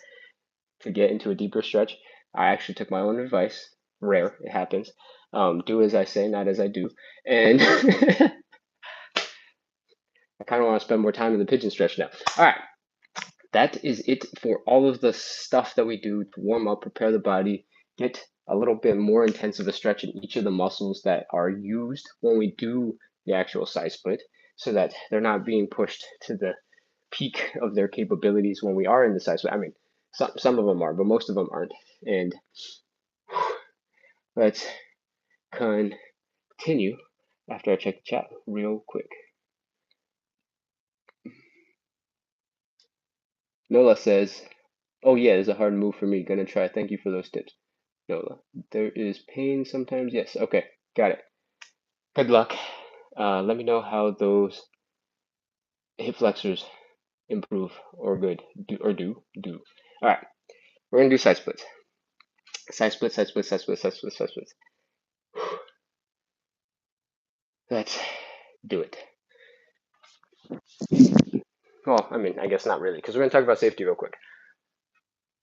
to get into a deeper stretch, I actually took my own advice. Rare, it happens. Do as I say, not as I do. And I kind of want to spend more time in the pigeon stretch now. All right, that is it for all of the stuff that we do to warm up, prepare the body, get a little bit more intense of a stretch in each of the muscles that are used when we do the actual side split, so that they're not being pushed to the peak of their capabilities when we are in the side split. I mean, some of them are, but most of them aren't. And let's continue after I check the chat real quick. Nola says, oh yeah, it's a hard move for me. Gonna try. Thank you for those tips. Nola, there is pain sometimes. Yes. Okay. Got it. Good luck. Let me know how those hip flexors improve or do. All right. We're gonna do side splits. Side split, side split, side split, side split, side splits. Let's do it. Well, I mean, I guess not really, because we're gonna talk about safety real quick.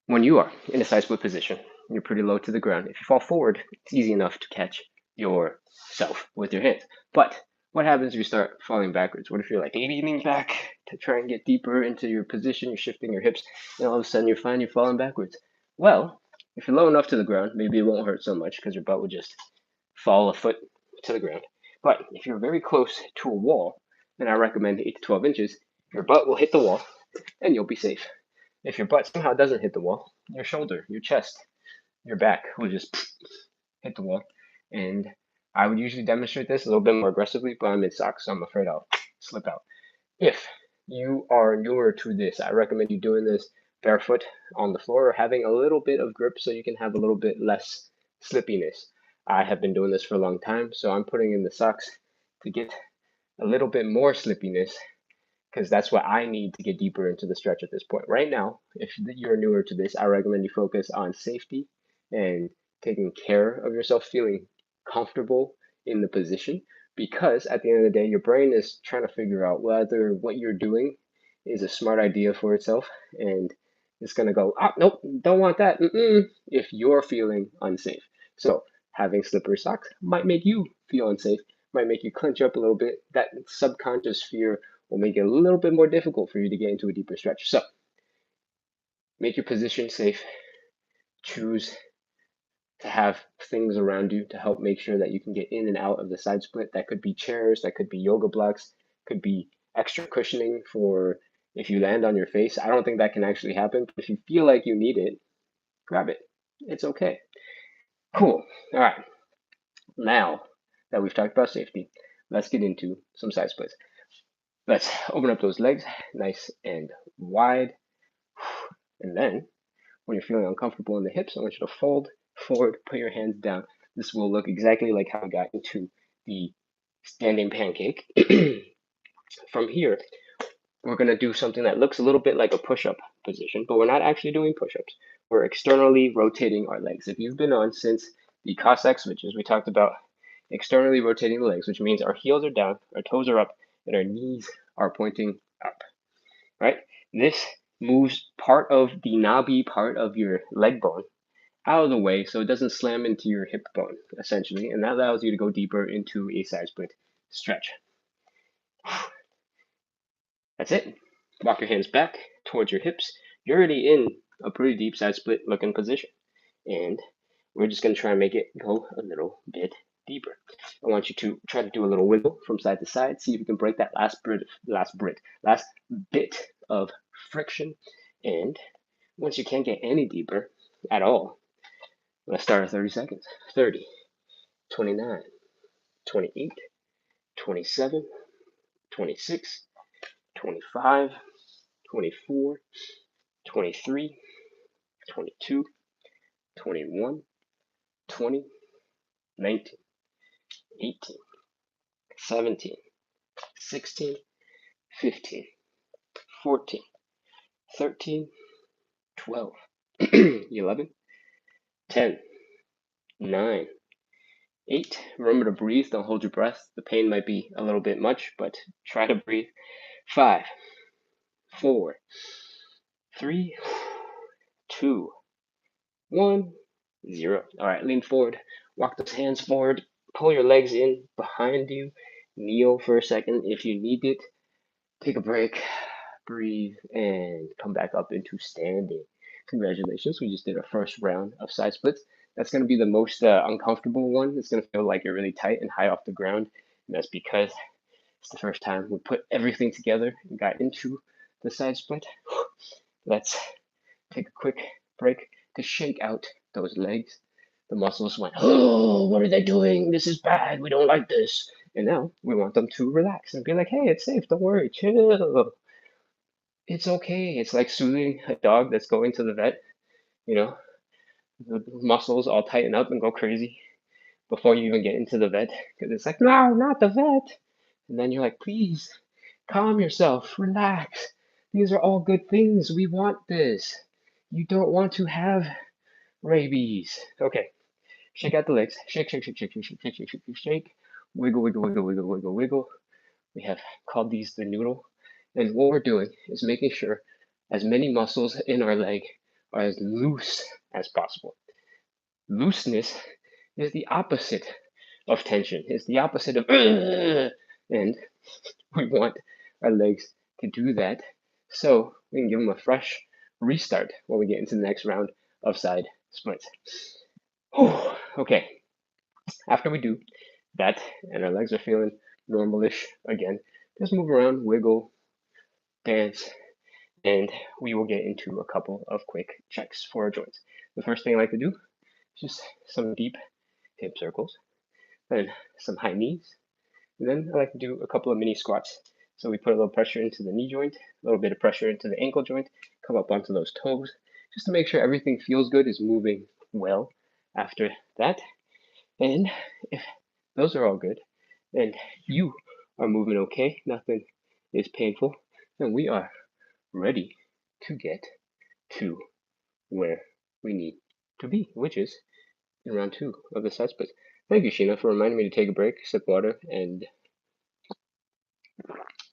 When you are in a side split position, you're pretty low to the ground. If you fall forward, it's easy enough to catch yourself with your hands. But what happens if you start falling backwards? What if you're like leaning back to try and get deeper into your position, you're shifting your hips, and all of a sudden you find you're falling backwards? Well, if you're low enough to the ground, maybe it won't hurt so much because your butt would just fall a foot to the ground. But if you're very close to a wall, then I recommend 8 to 12 inches, your butt will hit the wall and you'll be safe. If your butt somehow doesn't hit the wall, your shoulder, your chest, your back will just hit the wall. And I would usually demonstrate this a little bit more aggressively, but I'm in socks, so I'm afraid I'll slip out. If you are newer to this, I recommend you doing this barefoot on the floor or having a little bit of grip so you can have a little bit less slippiness. I have been doing this for a long time, so I'm putting in the socks to get a little bit more slippiness because that's what I need to get deeper into the stretch at this point. Right now, if you're newer to this, I recommend you focus on safety and taking care of yourself, feeling comfortable in the position, because at the end of the day, your brain is trying to figure out whether what you're doing is a smart idea for itself, and it's going to go, ah, nope, don't want that, if you're feeling unsafe. So having slippery socks might make you feel unsafe, might make you clench up a little bit. That subconscious fear will make it a little bit more difficult for you to get into a deeper stretch. So make your position safe. Choose to have things around you to help make sure that you can get in and out of the side split. That could be chairs, that could be yoga blocks, could be extra cushioning for if you land on your face. I don't think that can actually happen, but if you feel like you need it, grab it. It's okay. Cool. All right. Now that we've talked about safety, let's get into some side splits. Let's open up those legs nice and wide. And then when you're feeling uncomfortable in the hips, I want you to fold forward, put your hands down. This will look exactly like how we got into the standing pancake. From here, we're going to do something that looks a little bit like a push-up position, but we're not actually doing push-ups. We're externally rotating our legs. If you've been on since the Cossack switches, we talked about externally rotating the legs, which means our heels are down, our toes are up, and our knees are pointing up, right? This moves part of the knobby part of your leg bone out of the way so it doesn't slam into your hip bone, essentially, and that allows you to go deeper into a side split stretch. That's it. Walk your hands back towards your hips. You're already in a pretty deep side split looking position, and we're just going to try and make it go a little bit deeper. I want you to try to do a little wiggle from side to side, see if you can break that last bit of friction, and once you can't get any deeper at all, let's start at 30 seconds. 30, 29, 28, 27, 26, 25, 24, 23, 22, 21, 20, 19, 18, 17, 16, 15, 14, 13, 12, 11, 10, 9, 8. Remember to breathe. Don't hold your breath. The pain might be a little bit much, but try to breathe. 5, 4, 3, 2, 1, 0. All right, lean forward. Walk those hands forward. Pull your legs in behind you. Kneel for a second if you need it. Take a break. Breathe and come back up into standing. Congratulations, we just did our first round of side splits. That's going to be the most uncomfortable one. It's going to feel like you're really tight and high off the ground, and that's because it's the first time we put everything together and got into the side split. Let's take a quick break to shake out those legs. The muscles went, oh, what are they doing? This is bad. We don't like this. And now we want them to relax and be like, hey, it's safe. Don't worry. Chill. It's okay. It's like soothing a dog that's going to the vet. You know, the muscles all tighten up and go crazy before you even get into the vet. Because it's like, no, not the vet. And then you're like, please, calm yourself. Relax. These are all good things. We want this. You don't want to have rabies. Okay. Shake out the legs. Shake, shake, shake, shake, shake, shake, shake, shake, shake, shake. Wiggle, wiggle, wiggle, wiggle, wiggle, wiggle. We have called these the noodle. And what we're doing is making sure as many muscles in our leg are as loose as possible. Looseness is the opposite of tension. It's the opposite of and we want our legs to do that so we can give them a fresh restart when we get into the next round of side splits. Okay, after we do that and our legs are feeling normalish again, just move around, wiggle, dance, and we will get into a couple of quick checks for our joints. The first thing I like to do is just some deep hip circles, then some high knees, and then I like to do a couple of mini squats. So we put a little pressure into the knee joint, a little bit of pressure into the ankle joint, come up onto those toes, just to make sure everything feels good, is moving well after that. And if those are all good, and you are moving okay, nothing is painful, then we are ready to get to where we need to be, which is in round 2 of the side splits. Thank you, Sheena, for reminding me to take a break, sip water, and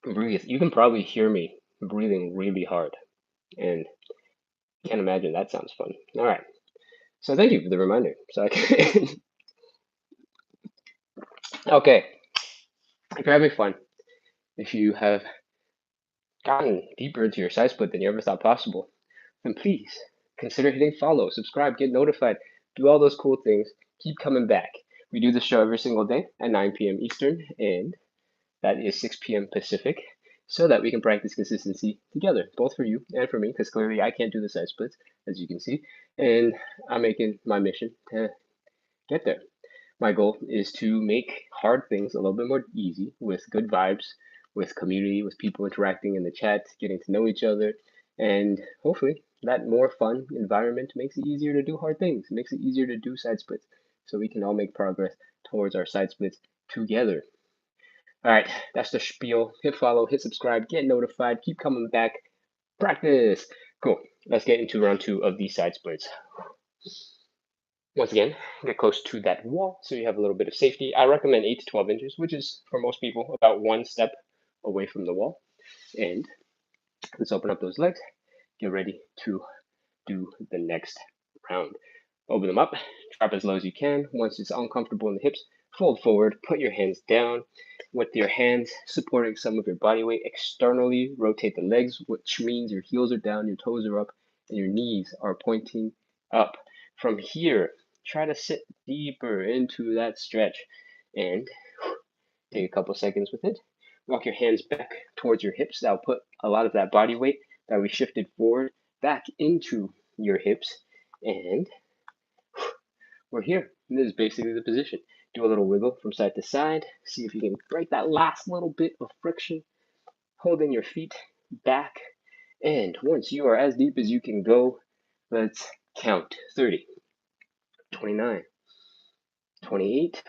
breathe. You can probably hear me breathing really hard, and can't imagine that sounds fun. All right, so thank you for the reminder. So I can okay, if you're having fun, if you have gotten deeper into your side split than you ever thought possible, then please consider hitting follow, subscribe, get notified, do all those cool things. Keep coming back. We do the show every single day at 9 p.m. Eastern, and that is 6 p.m. Pacific, so that we can practice consistency together, both for you and for me, because clearly I can't do the side splits, as you can see, and I'm making my mission to get there. My goal is to make hard things a little bit more easy with good vibes, with community, with people interacting in the chat, getting to know each other, and hopefully that more fun environment makes it easier to do hard things, makes it easier to do side splits, so we can all make progress towards our side splits together. All right, that's the spiel. Hit follow, hit subscribe, get notified, keep coming back, practice. Cool. Let's get into round 2 of these side splits. Once again, get close to that wall so you have a little bit of safety. I recommend 8 to 12 inches, which is for most people about 1 step away from the wall. And let's open up those legs. Get ready to do the next round. Open them up, drop as low as you can. Once it's uncomfortable in the hips, fold forward, put your hands down. With your hands supporting some of your body weight externally, rotate the legs, which means your heels are down, your toes are up, and your knees are pointing up. From here, try to sit deeper into that stretch and take a couple seconds with it. Walk your hands back towards your hips. That'll put a lot of that body weight that we shifted forward back into your hips. And we're here. This is basically the position. Do a little wiggle from side to side. See if you can break that last little bit of friction. Holding your feet back. And once you are as deep as you can go, let's count. 30, 29, 28.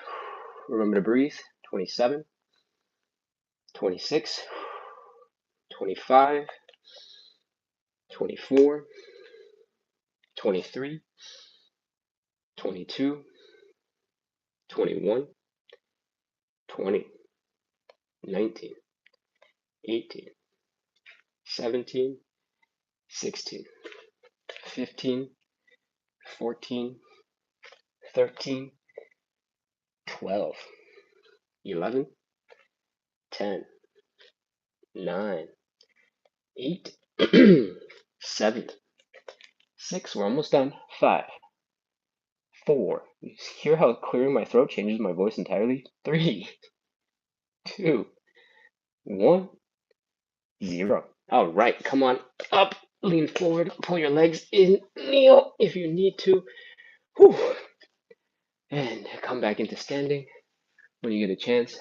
Remember to breathe. 27, 26, 25, 24, 23, 22, 21, 20, 19, 18, 17, 16, 15, 14, 13, 12, 11, 10, 9, 8, 7, 6, we're almost done, 5, 4, you hear how clearing my throat changes my voice entirely? 3, 2, 1, 0. All right, come on up, lean forward, pull your legs in, kneel if you need to. Whew. And come back into standing when you get a chance.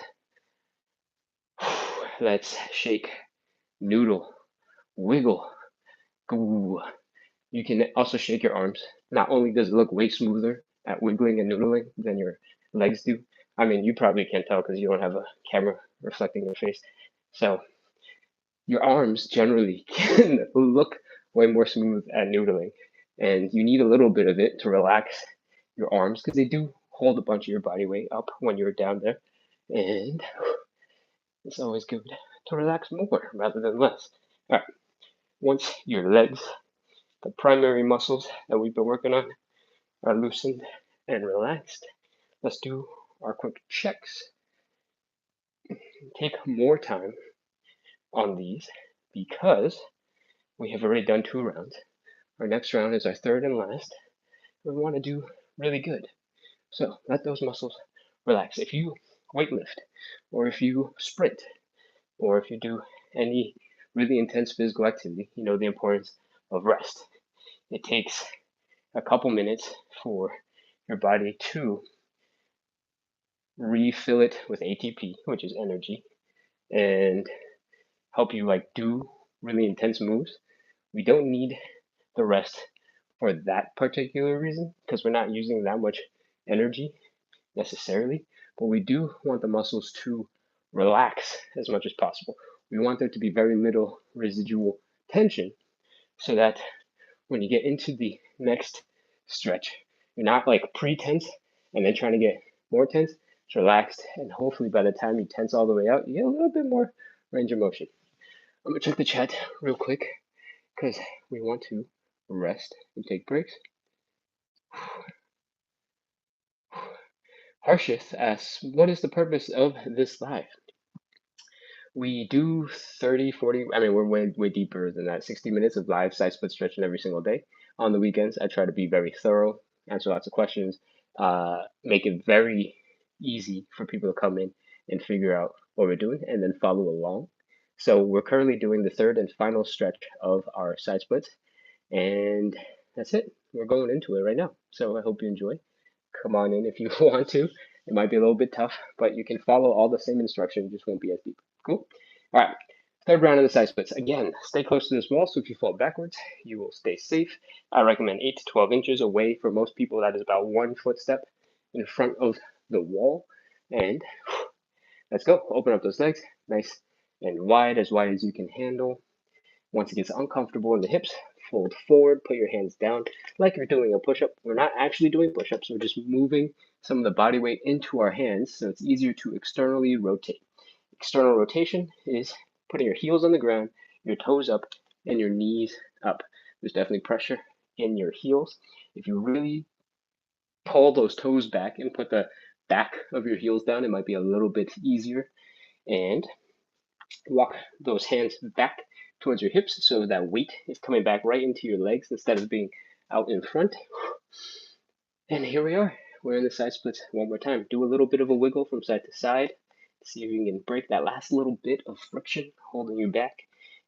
Let's shake, noodle, wiggle, goo. You can also shake your arms. Not only does it look way smoother at wiggling and noodling than your legs do. I mean, you probably can't tell because you don't have a camera reflecting your face. So your arms generally can look way more smooth at noodling. And you need a little bit of it to relax your arms because they do hold a bunch of your body weight up when you're down there. And it's always good to relax more rather than less. All right, once your legs, the primary muscles that we've been working on, are loosened and relaxed, let's do our quick checks. Take more time on these because we have already done 2 rounds. Our next round is our 3rd and last. We want to do really good. So let those muscles relax. If you weightlift, or if you sprint, or if you do any really intense physical activity, you know the importance of rest. It takes a couple minutes for your body to refill it with ATP, which is energy, and help you like do really intense moves. We don't need the rest for that particular reason because we're not using that much energy necessarily, but we do want the muscles to relax as much as possible. We want there to be very little residual tension so that when you get into the next stretch, you're not like pre-tense and then trying to get more tense. It's relaxed, and hopefully by the time you tense all the way out, you get a little bit more range of motion. I'm gonna check the chat real quick because we want to rest and take breaks. Harshith asks, what is the purpose of this live? We do 30, 40, I mean, we're way deeper than that. 60 minutes of live side split stretching every single day. On the weekends, I try to be very thorough, answer lots of questions, make it very easy for people to come in and figure out what we're doing and then follow along. So we're currently doing the third and final stretch of our side splits, and that's it. We're going into it right now. So I hope you enjoy. Come on in if you want to. It might be a little bit tough, but you can follow all the same instructions, just won't be as deep. Cool? All right. Third round of the side splits. Again, stay close to this wall, so if you fall backwards, you will stay safe. I recommend 8 to 12 inches away. For most people, that is about 1 footstep in front of the wall. And let's go. Open up those legs, nice and wide as you can handle. Once it gets uncomfortable in the hips, fold forward, put your hands down like you're doing a push-up. We're not actually doing push-ups, we're just moving some of the body weight into our hands so it's easier to externally rotate. External rotation is putting your heels on the ground, your toes up, and your knees up. There's definitely pressure in your heels. If you really pull those toes back and put the back of your heels down, it might be a little bit easier. And walk those hands back towards your hips so that weight is coming back right into your legs instead of being out in front. And here we are. We're in the side splits one more time. Do a little bit of a wiggle from side to side. See if you can break that last little bit of friction holding you back.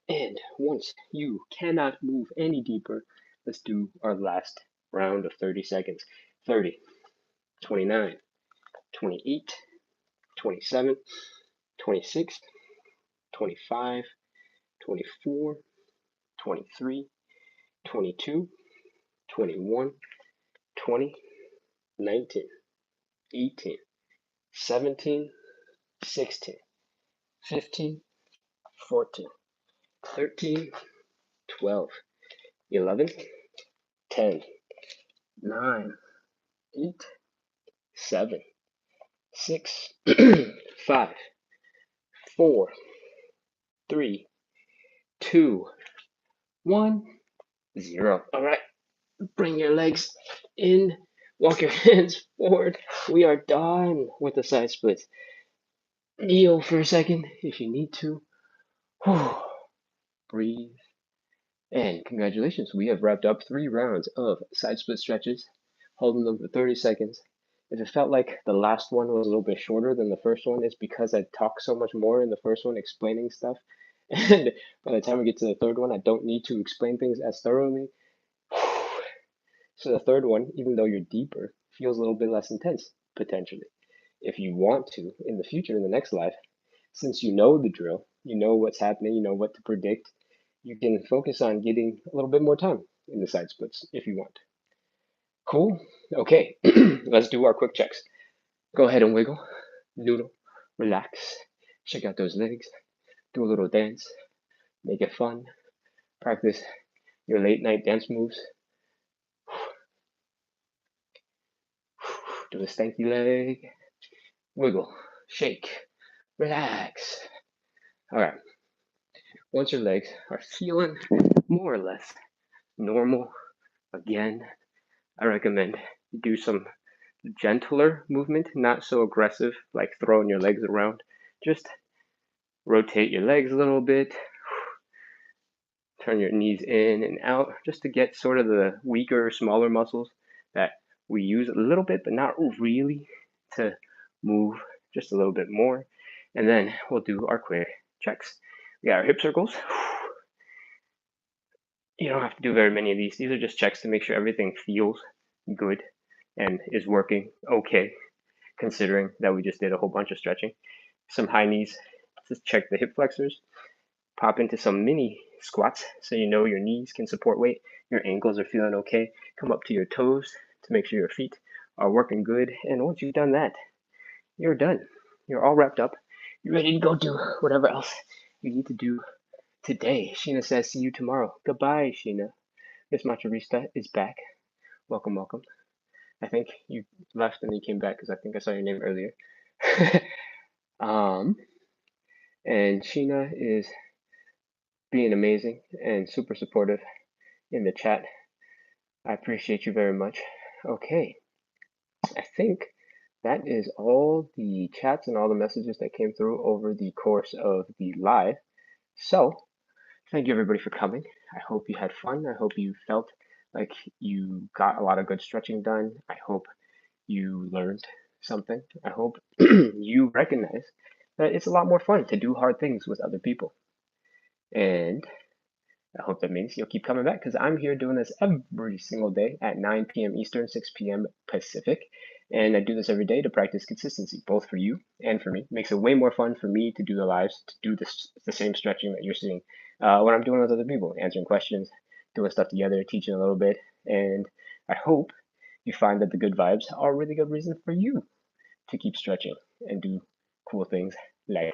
And once you cannot move any deeper, let's do our last round of 30 seconds. 30, 29, 28, 27, 26, 25, 24, 23, 22, 21, 20, 19, 18, 17, 16, 15, 14, 13, 12, 11, 10, 9, 8, 7, 6, 5, 4, 3, 2, 1, 0. All right, bring your legs in, walk your hands forward. We are done with the side splits. Kneel for a second if you need to. Breathe. And congratulations, we have wrapped up 3 rounds of side split stretches, holding them for 30 seconds. If it felt like the last one was a little bit shorter than the first one, it's because I talked so much more in the first one explaining stuff. And by the time we get to the third one, I don't need to explain things as thoroughly. So the third one, even though you're deeper, feels a little bit less intense, potentially. If you want to, in the future, in the next live, since you know the drill, you know what's happening, you know what to predict, you can focus on getting a little bit more time in the side splits if you want. Cool? Okay, let's do our quick checks. Go ahead and wiggle, noodle, relax, check out those legs, do a little dance, make it fun, practice your late night dance moves. Do a stanky leg, wiggle, shake, relax. All right. Once your legs are feeling more or less normal, again, I recommend you do some gentler movement, not so aggressive, like throwing your legs around. Just rotate your legs a little bit, turn your knees in and out, just to get sort of the weaker, smaller muscles that we use a little bit, but not really, to move just a little bit more. And then we'll do our quick checks. We got our hip circles. You don't have to do very many of these. These are just checks to make sure everything feels good and is working okay, considering that we just did a whole bunch of stretching. Some high knees to check the hip flexors. Pop into some mini squats so you know your knees can support weight, your ankles are feeling okay. Come up to your toes to make sure your feet are working good. And once you've done that, you're done. You're all wrapped up. You're ready to go do whatever else you need to do today. Sheena says, see you tomorrow. Goodbye, Sheena. Miss Macharista is back. Welcome, welcome. I think you left and you came back because I think I saw your name earlier. um, and Sheena is being amazing and super supportive in the chat. I appreciate you very much. Okay, I think that is all the chats and all the messages that came through over the course of the live. So, thank you everybody for coming. I hope you had fun. I hope you felt like you got a lot of good stretching done. I hope you learned something. I hope you recognize that it's a lot more fun to do hard things with other people. And I hope that means you'll keep coming back because I'm here doing this every single day at 9 p.m. Eastern, 6 p.m. Pacific. And I do this every day to practice consistency, both for you and for me. It makes it way more fun for me to do the lives, to do the same stretching that you're seeing when I'm doing with other people, answering questions, doing stuff together, teaching a little bit. And I hope you find that the good vibes are a really good reason for you to keep stretching and do cool things like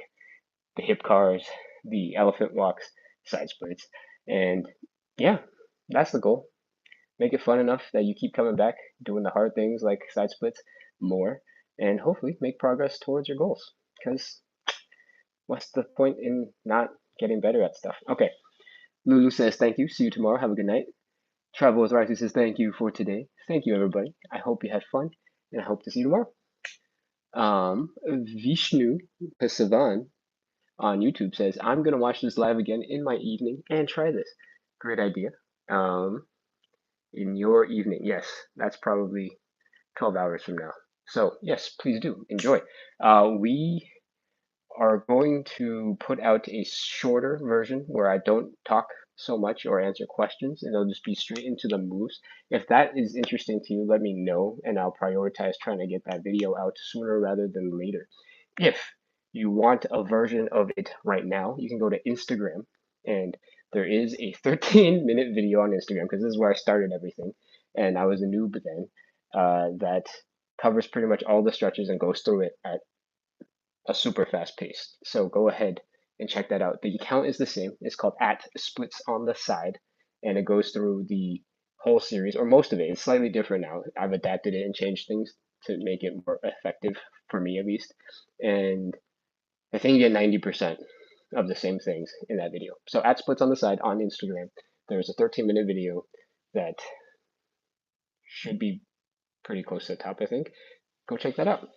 the hip cars, the elephant walks, side splits. And yeah, that's the goal. Make it fun enough that you keep coming back, doing the hard things like side splits more, and hopefully make progress towards your goals. Because what's the point in not getting better at stuff? Okay. Lulu says, thank you. See you tomorrow. Have a good night. Travel with Roxy says, thank you for today. Thank you, everybody. I hope you had fun, and I hope to see you tomorrow. Vishnu Pasavan on YouTube says, I'm going to watch this live again in my evening and try this. Great idea. In your evening, yes, that's probably 12 hours from now. So, yes, please do enjoy. We are going to put out a shorter version where I don't talk so much or answer questions, and it'll just be straight into the moves. If that is interesting to you, let me know, and I'll prioritize trying to get that video out sooner rather than later. If you want a version of it right now, you can go to Instagram, and there is a 13-minute video on Instagram, because this is where I started everything, and I was a noob then, that covers pretty much all the stretches and goes through it at a super fast pace. So go ahead and check that out. The account is the same. It's called @Splitsontheside, and it goes through the whole series, or most of it. It's slightly different now. I've adapted it and changed things to make it more effective for me at least. And I think you get 90% of the same things in that video. So @Splitsontheside on Instagram, there's a 13-minute video that should be pretty close to the top, I think. Go check that out.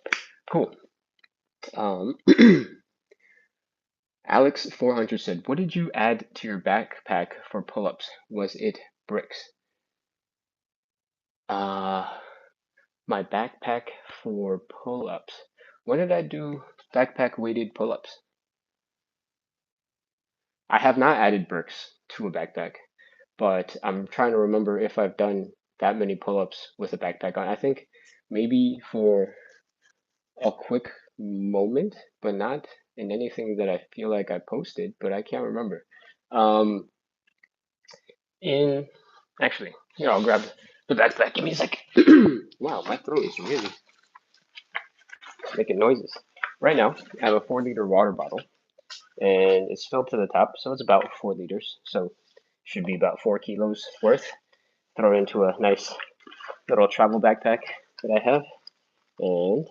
Cool. Alex400 said, what did you add to your backpack for pull-ups? Was it bricks? My backpack for pull-ups. When did I do backpack weighted pull-ups? I have not added bricks to a backpack, but I'm trying to remember if I've done that many pull-ups with a backpack on. I think maybe for a quick moment, but not in anything that I feel like I posted, but I can't remember. Actually, here, I'll grab the backpack. Give me a sec. Wow, my throat is really making noises. Right now, I have a 4-liter water bottle, and it's filled to the top, so it's about 4 liters. So should be about 4 kilos worth. Throw it into a nice little travel backpack that I have, and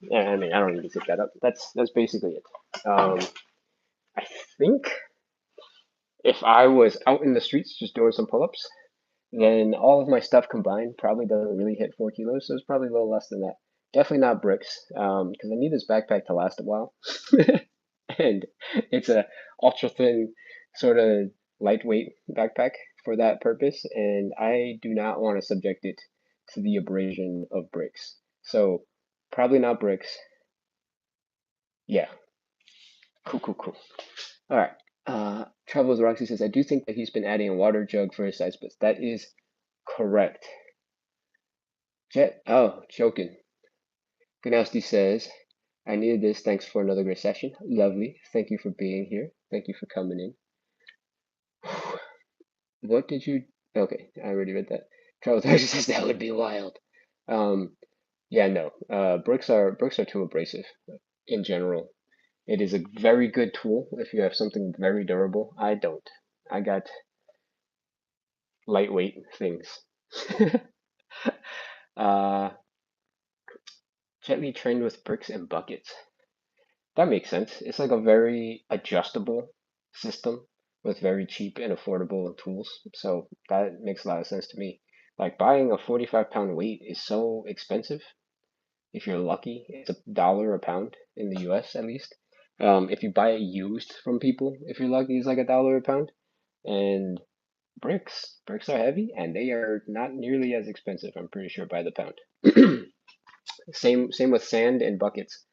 yeah, I mean, I don't need to zip that up. That's basically it. I think if I was out in the streets just doing some pull-ups, then all of my stuff combined probably doesn't really hit 4 kilos, so it's probably a little less than that. Definitely not bricks, because I need this backpack to last a while. And it's a ultra thin, sort of lightweight backpack for that purpose, and I do not want to subject it to the abrasion of bricks. So probably not bricks. Yeah. Cool. All right. Travels Roxy says, I do think that he's been adding a water jug for his side splits. That is correct. Joking. Ganowski says, I needed this. Thanks for another great session. Lovely. Thank you for being here. Thank you for coming in. What did you? Okay, I already read that. Charles Roxy says that would be wild. Yeah, no. Bricks are too abrasive in general. It is a very good tool if you have something very durable. I don't. I got lightweight things. Uh, Gently trained with bricks and buckets. That makes sense. It's like a very adjustable system with very cheap and affordable tools. So that makes a lot of sense to me. Like buying a 45-pound weight is so expensive. If you're lucky, it's $1 a pound in the US at least. If you buy it used from people, if you're lucky, it's like $1 a pound. And bricks are heavy and they are not nearly as expensive, I'm pretty sure, by the pound. Same with sand and buckets.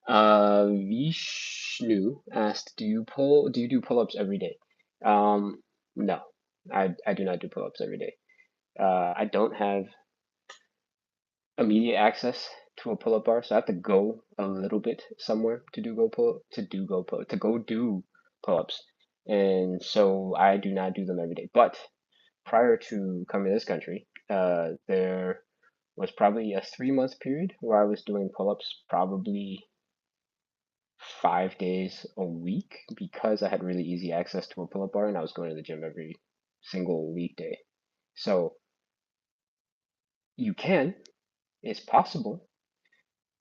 Vishnu asked, do you do pull-ups every day? No, I do not do pull-ups every day. I don't have immediate access to a pull-up bar, so I have to go a little bit somewhere to go do pull-ups. And so I do not do them every day. But prior to coming to this country, there was probably a 3-month period where I was doing pull-ups probably 5 days a week because I had really easy access to a pull-up bar and I was going to the gym every single weekday. So you can, it's possible.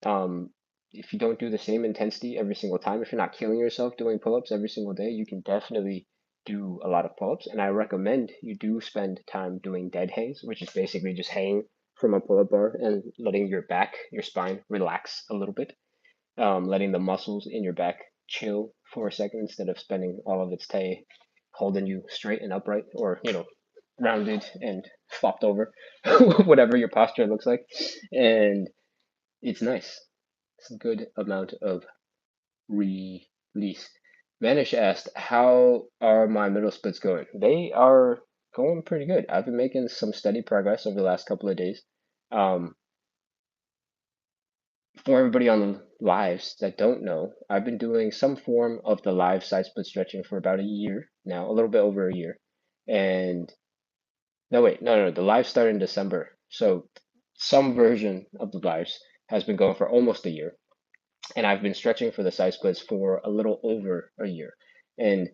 Um, if you don't do the same intensity every single time, if you're not killing yourself doing pull-ups every single day, you can definitely do a lot of pull-ups. And I recommend you do spend time doing dead hangs, which is basically just hanging from a pull-up bar and letting your back, your spine relax a little bit, letting the muscles in your back chill for a second instead of spending all of its day holding you straight and upright or, rounded and flopped over, whatever your posture looks like. And it's nice. It's a good amount of release. Vanish asked, how are my middle splits going? They are going pretty good. I've been making some steady progress over the last couple of days. Um, for everybody on the lives that don't know, I've been doing some form of the live side split stretching for about a year now, a little bit over a year. And no, wait, no, the live started in December. So some version of the lives has been going for almost a year. And I've been stretching for the side splits for a little over a year. And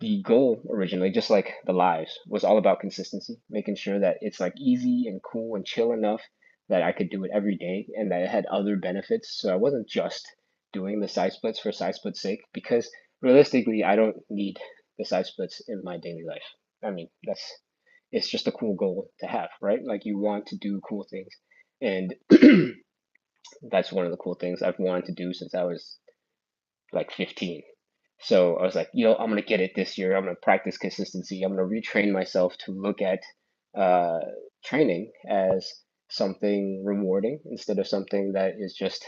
the goal originally, just like the lives, was all about consistency, making sure that it's like easy and cool and chill enough that I could do it every day and that it had other benefits. So I wasn't just doing the side splits for side split's sake, because realistically, I don't need the side splits in my daily life. I mean, it's just a cool goal to have, right? Like you want to do cool things. And that's one of the cool things I've wanted to do since I was like 15. So I was like, I'm gonna get it this year. I'm gonna practice consistency. I'm gonna retrain myself to look at uh, training as something rewarding instead of something that is just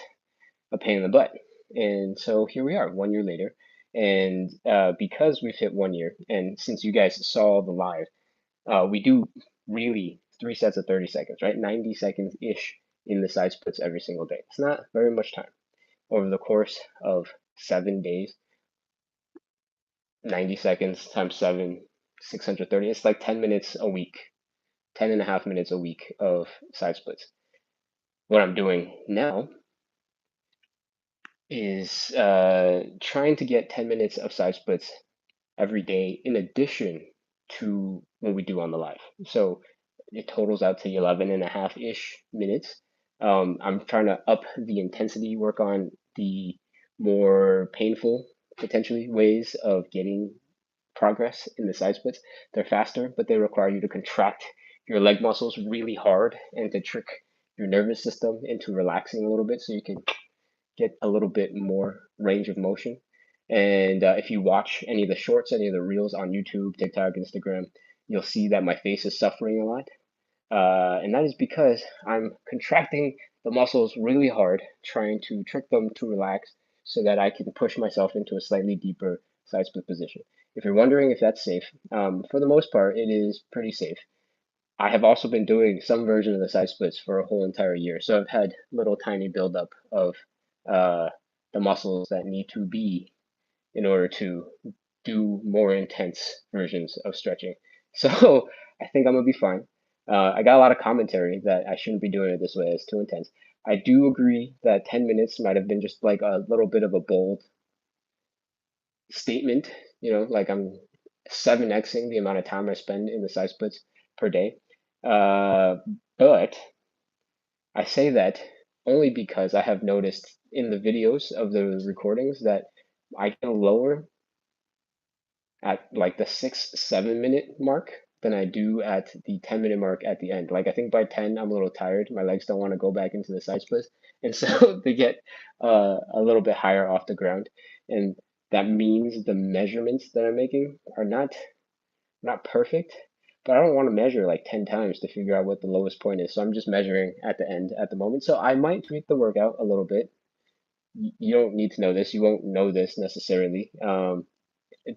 a pain in the butt. And so here we are, 1 year later. And because we've hit 1 year, and since you guys saw the live, we do really 3 sets of 30 seconds, right? 90 seconds ish in the side splits every single day. It's not very much time. Over the course of 7 days, 90 seconds times 7, 630. It's like 10 minutes a week, 10 and a half minutes a week of side splits. What I'm doing now is trying to get 10 minutes of side splits every day in addition to what we do on the live. So it totals out to 11 and a half-ish minutes. I'm trying to up the intensity, work on the more painful, potentially, ways of getting progress in the side splits. They're faster, but they require you to contract your leg muscles really hard and to trick your nervous system into relaxing a little bit so you can get a little bit more range of motion. And if you watch any of the shorts, any of the reels on YouTube, TikTok, Instagram, you'll see that my face is suffering a lot. And that is because I'm contracting the muscles really hard, trying to trick them to relax so that I can push myself into a slightly deeper side split position. If you're wondering if that's safe, for the most part, it is pretty safe. I have also been doing some version of the side splits for a whole entire year, so I've had little tiny buildup of uh, the muscles that need to be in order to do more intense versions of stretching. So I think I'm gonna be fine. I got a lot of commentary that I shouldn't be doing it this way. It's too intense. I do agree that 10 minutes might have been just like a little bit of a bold statement. Like I'm 7xing the amount of time I spend in the side splits per day. Uh, but I say that only because I have noticed in the videos of the recordings that I get lower at like the 6-7 minute mark than I do at the 10-minute mark at the end. Like I think by 10 I'm a little tired. My legs don't want to go back into the side splits, and so they get a little bit higher off the ground, and that means the measurements that I'm making are not perfect. But I don't want to measure like 10 times to figure out what the lowest point is. So I'm just measuring at the end at the moment. So I might tweak the workout a little bit. You don't need to know this. You won't know this necessarily.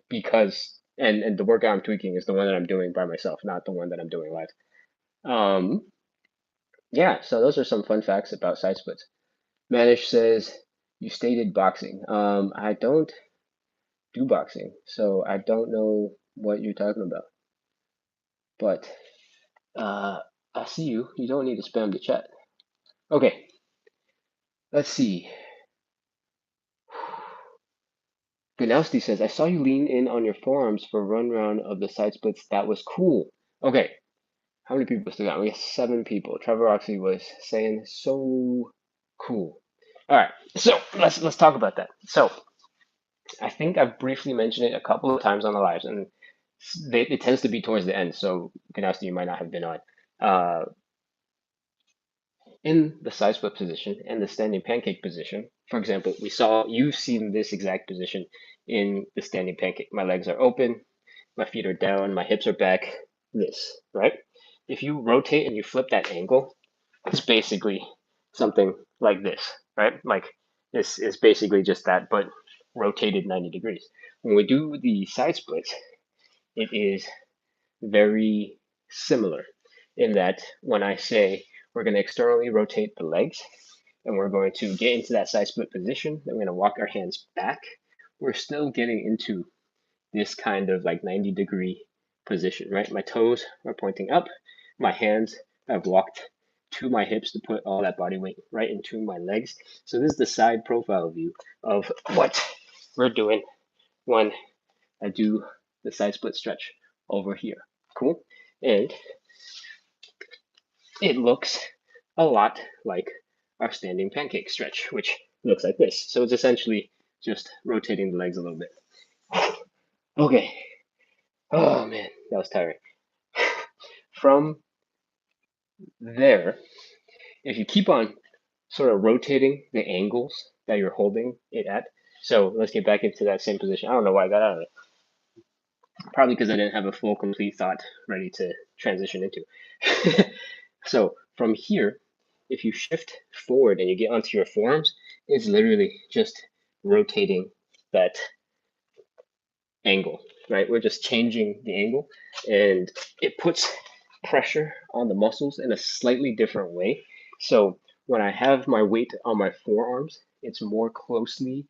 Because and the workout I'm tweaking is the one that I'm doing by myself, not the one that I'm doing live. Yeah, so those are some fun facts about side splits. Manish says you stated boxing. I don't do boxing, so I don't know what you're talking about. But I see you. You don't need to spam the chat. Okay, let's see. Ganowski says, I saw you lean in on your forearms for a run round of the side splits. That was cool. Okay, how many people still got? We got 7 people. Trevor Roxy was saying so cool. All right, so let's talk about that. So I think I've briefly mentioned it a couple of times on the lives, and it tends to be towards the end. So Ganowski, you might not have been on. In the side split position and the standing pancake position, for example, you've seen this exact position in the standing pancake. My legs are open, my feet are down, my hips are back, this, right? If you rotate and you flip that angle, it's basically something like this, right? Like this is basically just that, but rotated 90 degrees. When we do the side splits, it is very similar in that when I say we're going to externally rotate the legs and we're going to get into that side split position, then we're going to walk our hands back, we're still getting into this kind of like 90-degree position, right? My toes are pointing up, my hands have walked to my hips to put all that body weight right into my legs. So this is the side profile view of what we're doing when I do the side split stretch over here. Cool? And it looks a lot like our standing pancake stretch, which looks like this. So it's essentially just rotating the legs a little bit. Okay. Oh man, that was tiring. From there, if you keep on sort of rotating the angles that you're holding it at, so let's get back into that same position. I don't know why I got out of it. Probably because I didn't have a full, complete thought ready to transition into. So from here, if you shift forward and you get onto your forearms, it's literally just rotating that angle, right? We're just changing the angle, and it puts pressure on the muscles in a slightly different way. So when I have my weight on my forearms, it's more closely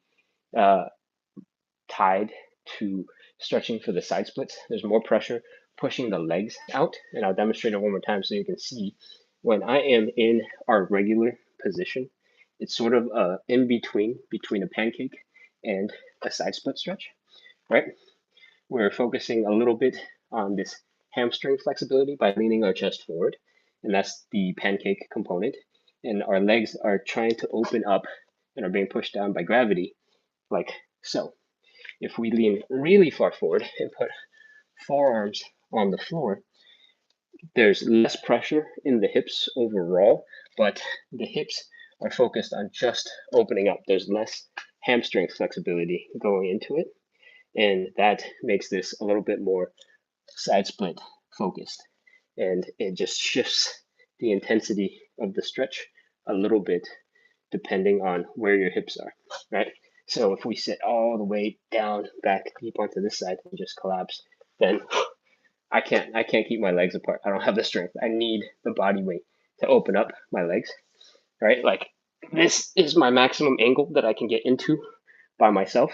tied to stretching for the side splits. There's more pressure pushing the legs out, and I'll demonstrate it one more time so you can see. When I am in our regular position, it's sort of in between a pancake and a side split stretch, right? We're focusing a little bit on this hamstring flexibility by leaning our chest forward, and that's the pancake component. And our legs are trying to open up and are being pushed down by gravity, like so. If we lean really far forward and put forearms on the floor, there's less pressure in the hips overall, but the hips are focused on just opening up. There's less hamstring flexibility going into it, and that makes this a little bit more side split focused, and it just shifts the intensity of the stretch a little bit depending on where your hips are, right? So if we sit all the way down, back deep onto this side and just collapse, then I can't keep my legs apart. I don't have the strength. I need the body weight to open up my legs, right? Like this is my maximum angle that I can get into by myself.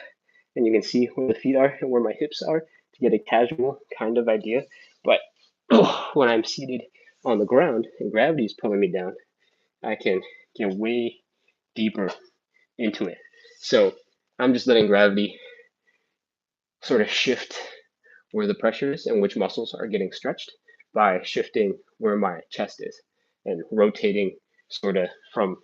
And you can see where the feet are and where my hips are to get a casual kind of idea. But when I'm seated on the ground and gravity is pulling me down, I can get way deeper into it. So I'm just letting gravity sort of shift where the pressure is and which muscles are getting stretched by shifting where my chest is and rotating sort of from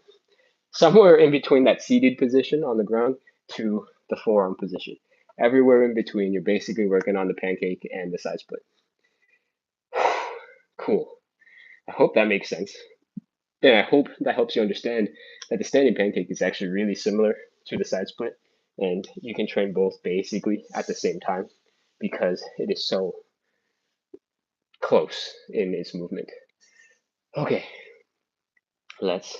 somewhere in between that seated position on the ground to the forearm position. Everywhere in between, you're basically working on the pancake and the side split. Cool. I hope that makes sense. And I hope that helps you understand that the standing pancake is actually really similar to the side split, and you can train both basically at the same time because it is so close in its movement. Okay, let's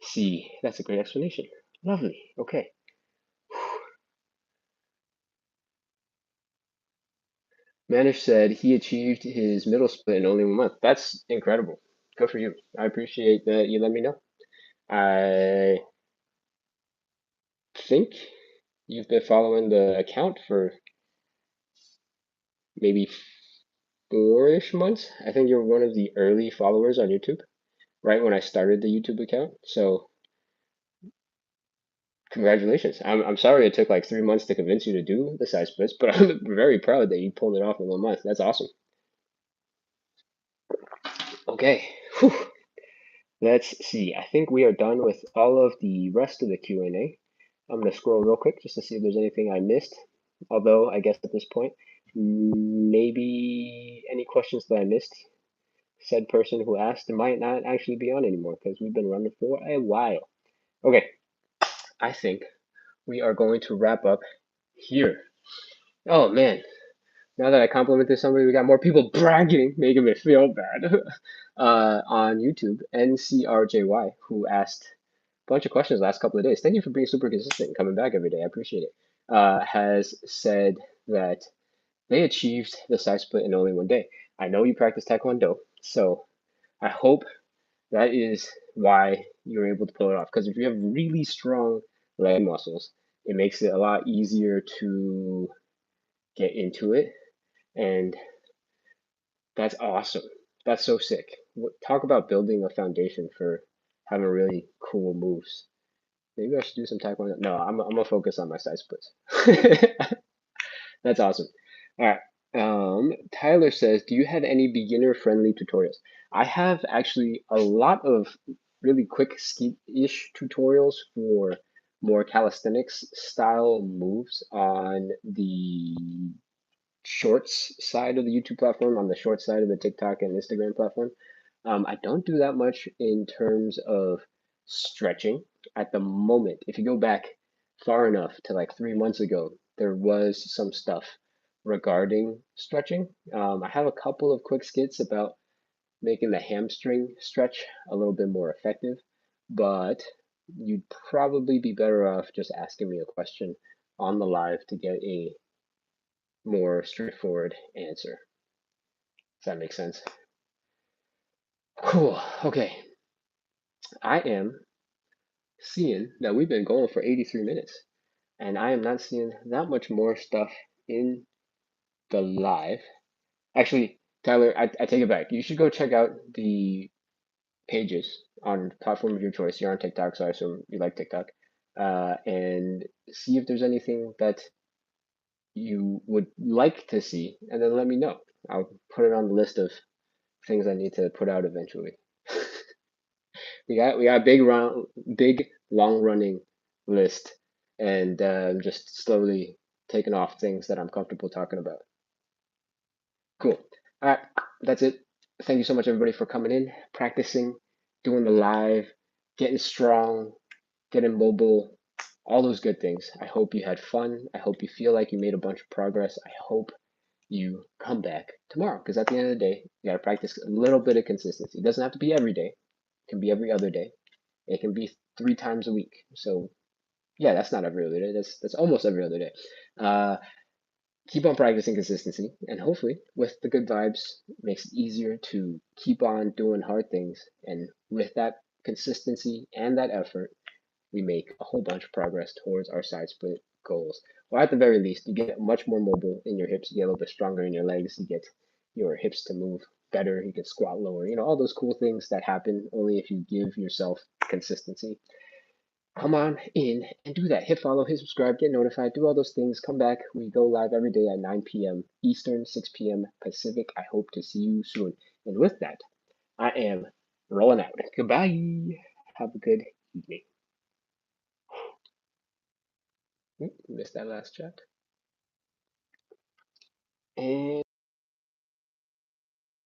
see. That's a great explanation. Lovely. Okay. Manish said he achieved his middle split in only 1 month. That's incredible. Good for you. I appreciate that you let me know. I think you've been following the account for maybe 4-ish months. I think you're one of the early followers on YouTube, right when I started the YouTube account. So congratulations. I'm sorry it took like 3 months to convince you to do the side splits, but I'm very proud that you pulled it off in 1 month. That's awesome. Okay. Whew. Let's see. I think we are done with all of the rest of the Q&A. I'm going to scroll real quick just to see if there's anything I missed. Although I guess at this point, maybe any questions that I missed, said person who asked might not actually be on anymore because we've been running for a while. Okay, I think we are going to wrap up here. Oh man, now that I complimented somebody, we got more people bragging, making me feel bad. On YouTube, NCRJY, who asked a bunch of questions the last couple of days. Thank you for being super consistent and coming back every day. I appreciate it. Has said that they achieved the side split in only 1 day. I know you practice Taekwondo, so I hope that is why you're able to pull it off. Because if you have really strong leg muscles, it makes it a lot easier to get into it. And that's awesome. That's so sick. Talk about building a foundation for having really cool moves. Maybe I should do some taekwondo. No, I'm gonna focus on my side splits. That's awesome. All right. Tyler says, do you have any beginner-friendly tutorials? I have actually a lot of really quick ski-ish tutorials for more calisthenics style moves on the shorts side of the YouTube platform, on the short side of the TikTok and Instagram platform. I don't do that much in terms of stretching at the moment. If you go back far enough to like 3 months ago, there was some stuff regarding stretching. I have a couple of quick skits about making the hamstring stretch a little bit more effective, but you'd probably be better off just asking me a question on the live to get a more straightforward answer. Does that make sense? Cool. Okay. I am seeing that we've been going for 83 minutes, and I am not seeing that much more stuff in the live. Actually, Tyler, I take it back. You should go check out the pages on platform of your choice. You're on TikTok, so I assume you like TikTok. And see if there's anything that you would like to see, and then let me know. I'll put it on the list of things I need to put out eventually. We got a big long running list, and just slowly taking off things that I'm comfortable talking about. Cool. All right, that's it. Thank you so much, everybody, for coming in, practicing, doing the live, getting strong, getting mobile, all those good things. I hope you had fun. I hope you feel like you made a bunch of progress. I hope you come back tomorrow, because at the end of the day, you got to practice a little bit of consistency. It doesn't have to be every day. It can be every other day. It can be 3 times a week. So yeah, that's not every other day. That's almost every other day. Keep on practicing consistency, and hopefully, with the good vibes, it makes it easier to keep on doing hard things. And with that consistency and that effort, we make a whole bunch of progress towards our side split goals. Or at the very least, you get much more mobile in your hips, you get a little bit stronger in your legs, you get your hips to move better, you can squat lower, all those cool things that happen only if you give yourself consistency. Come on in and do that. Hit follow, hit subscribe, get notified, do all those things. Come back. We go live every day at 9 p.m. Eastern, 6 p.m. Pacific. I hope to see you soon. And with that, I am Rolling out. Goodbye. Have a good evening. Missed that last chat. And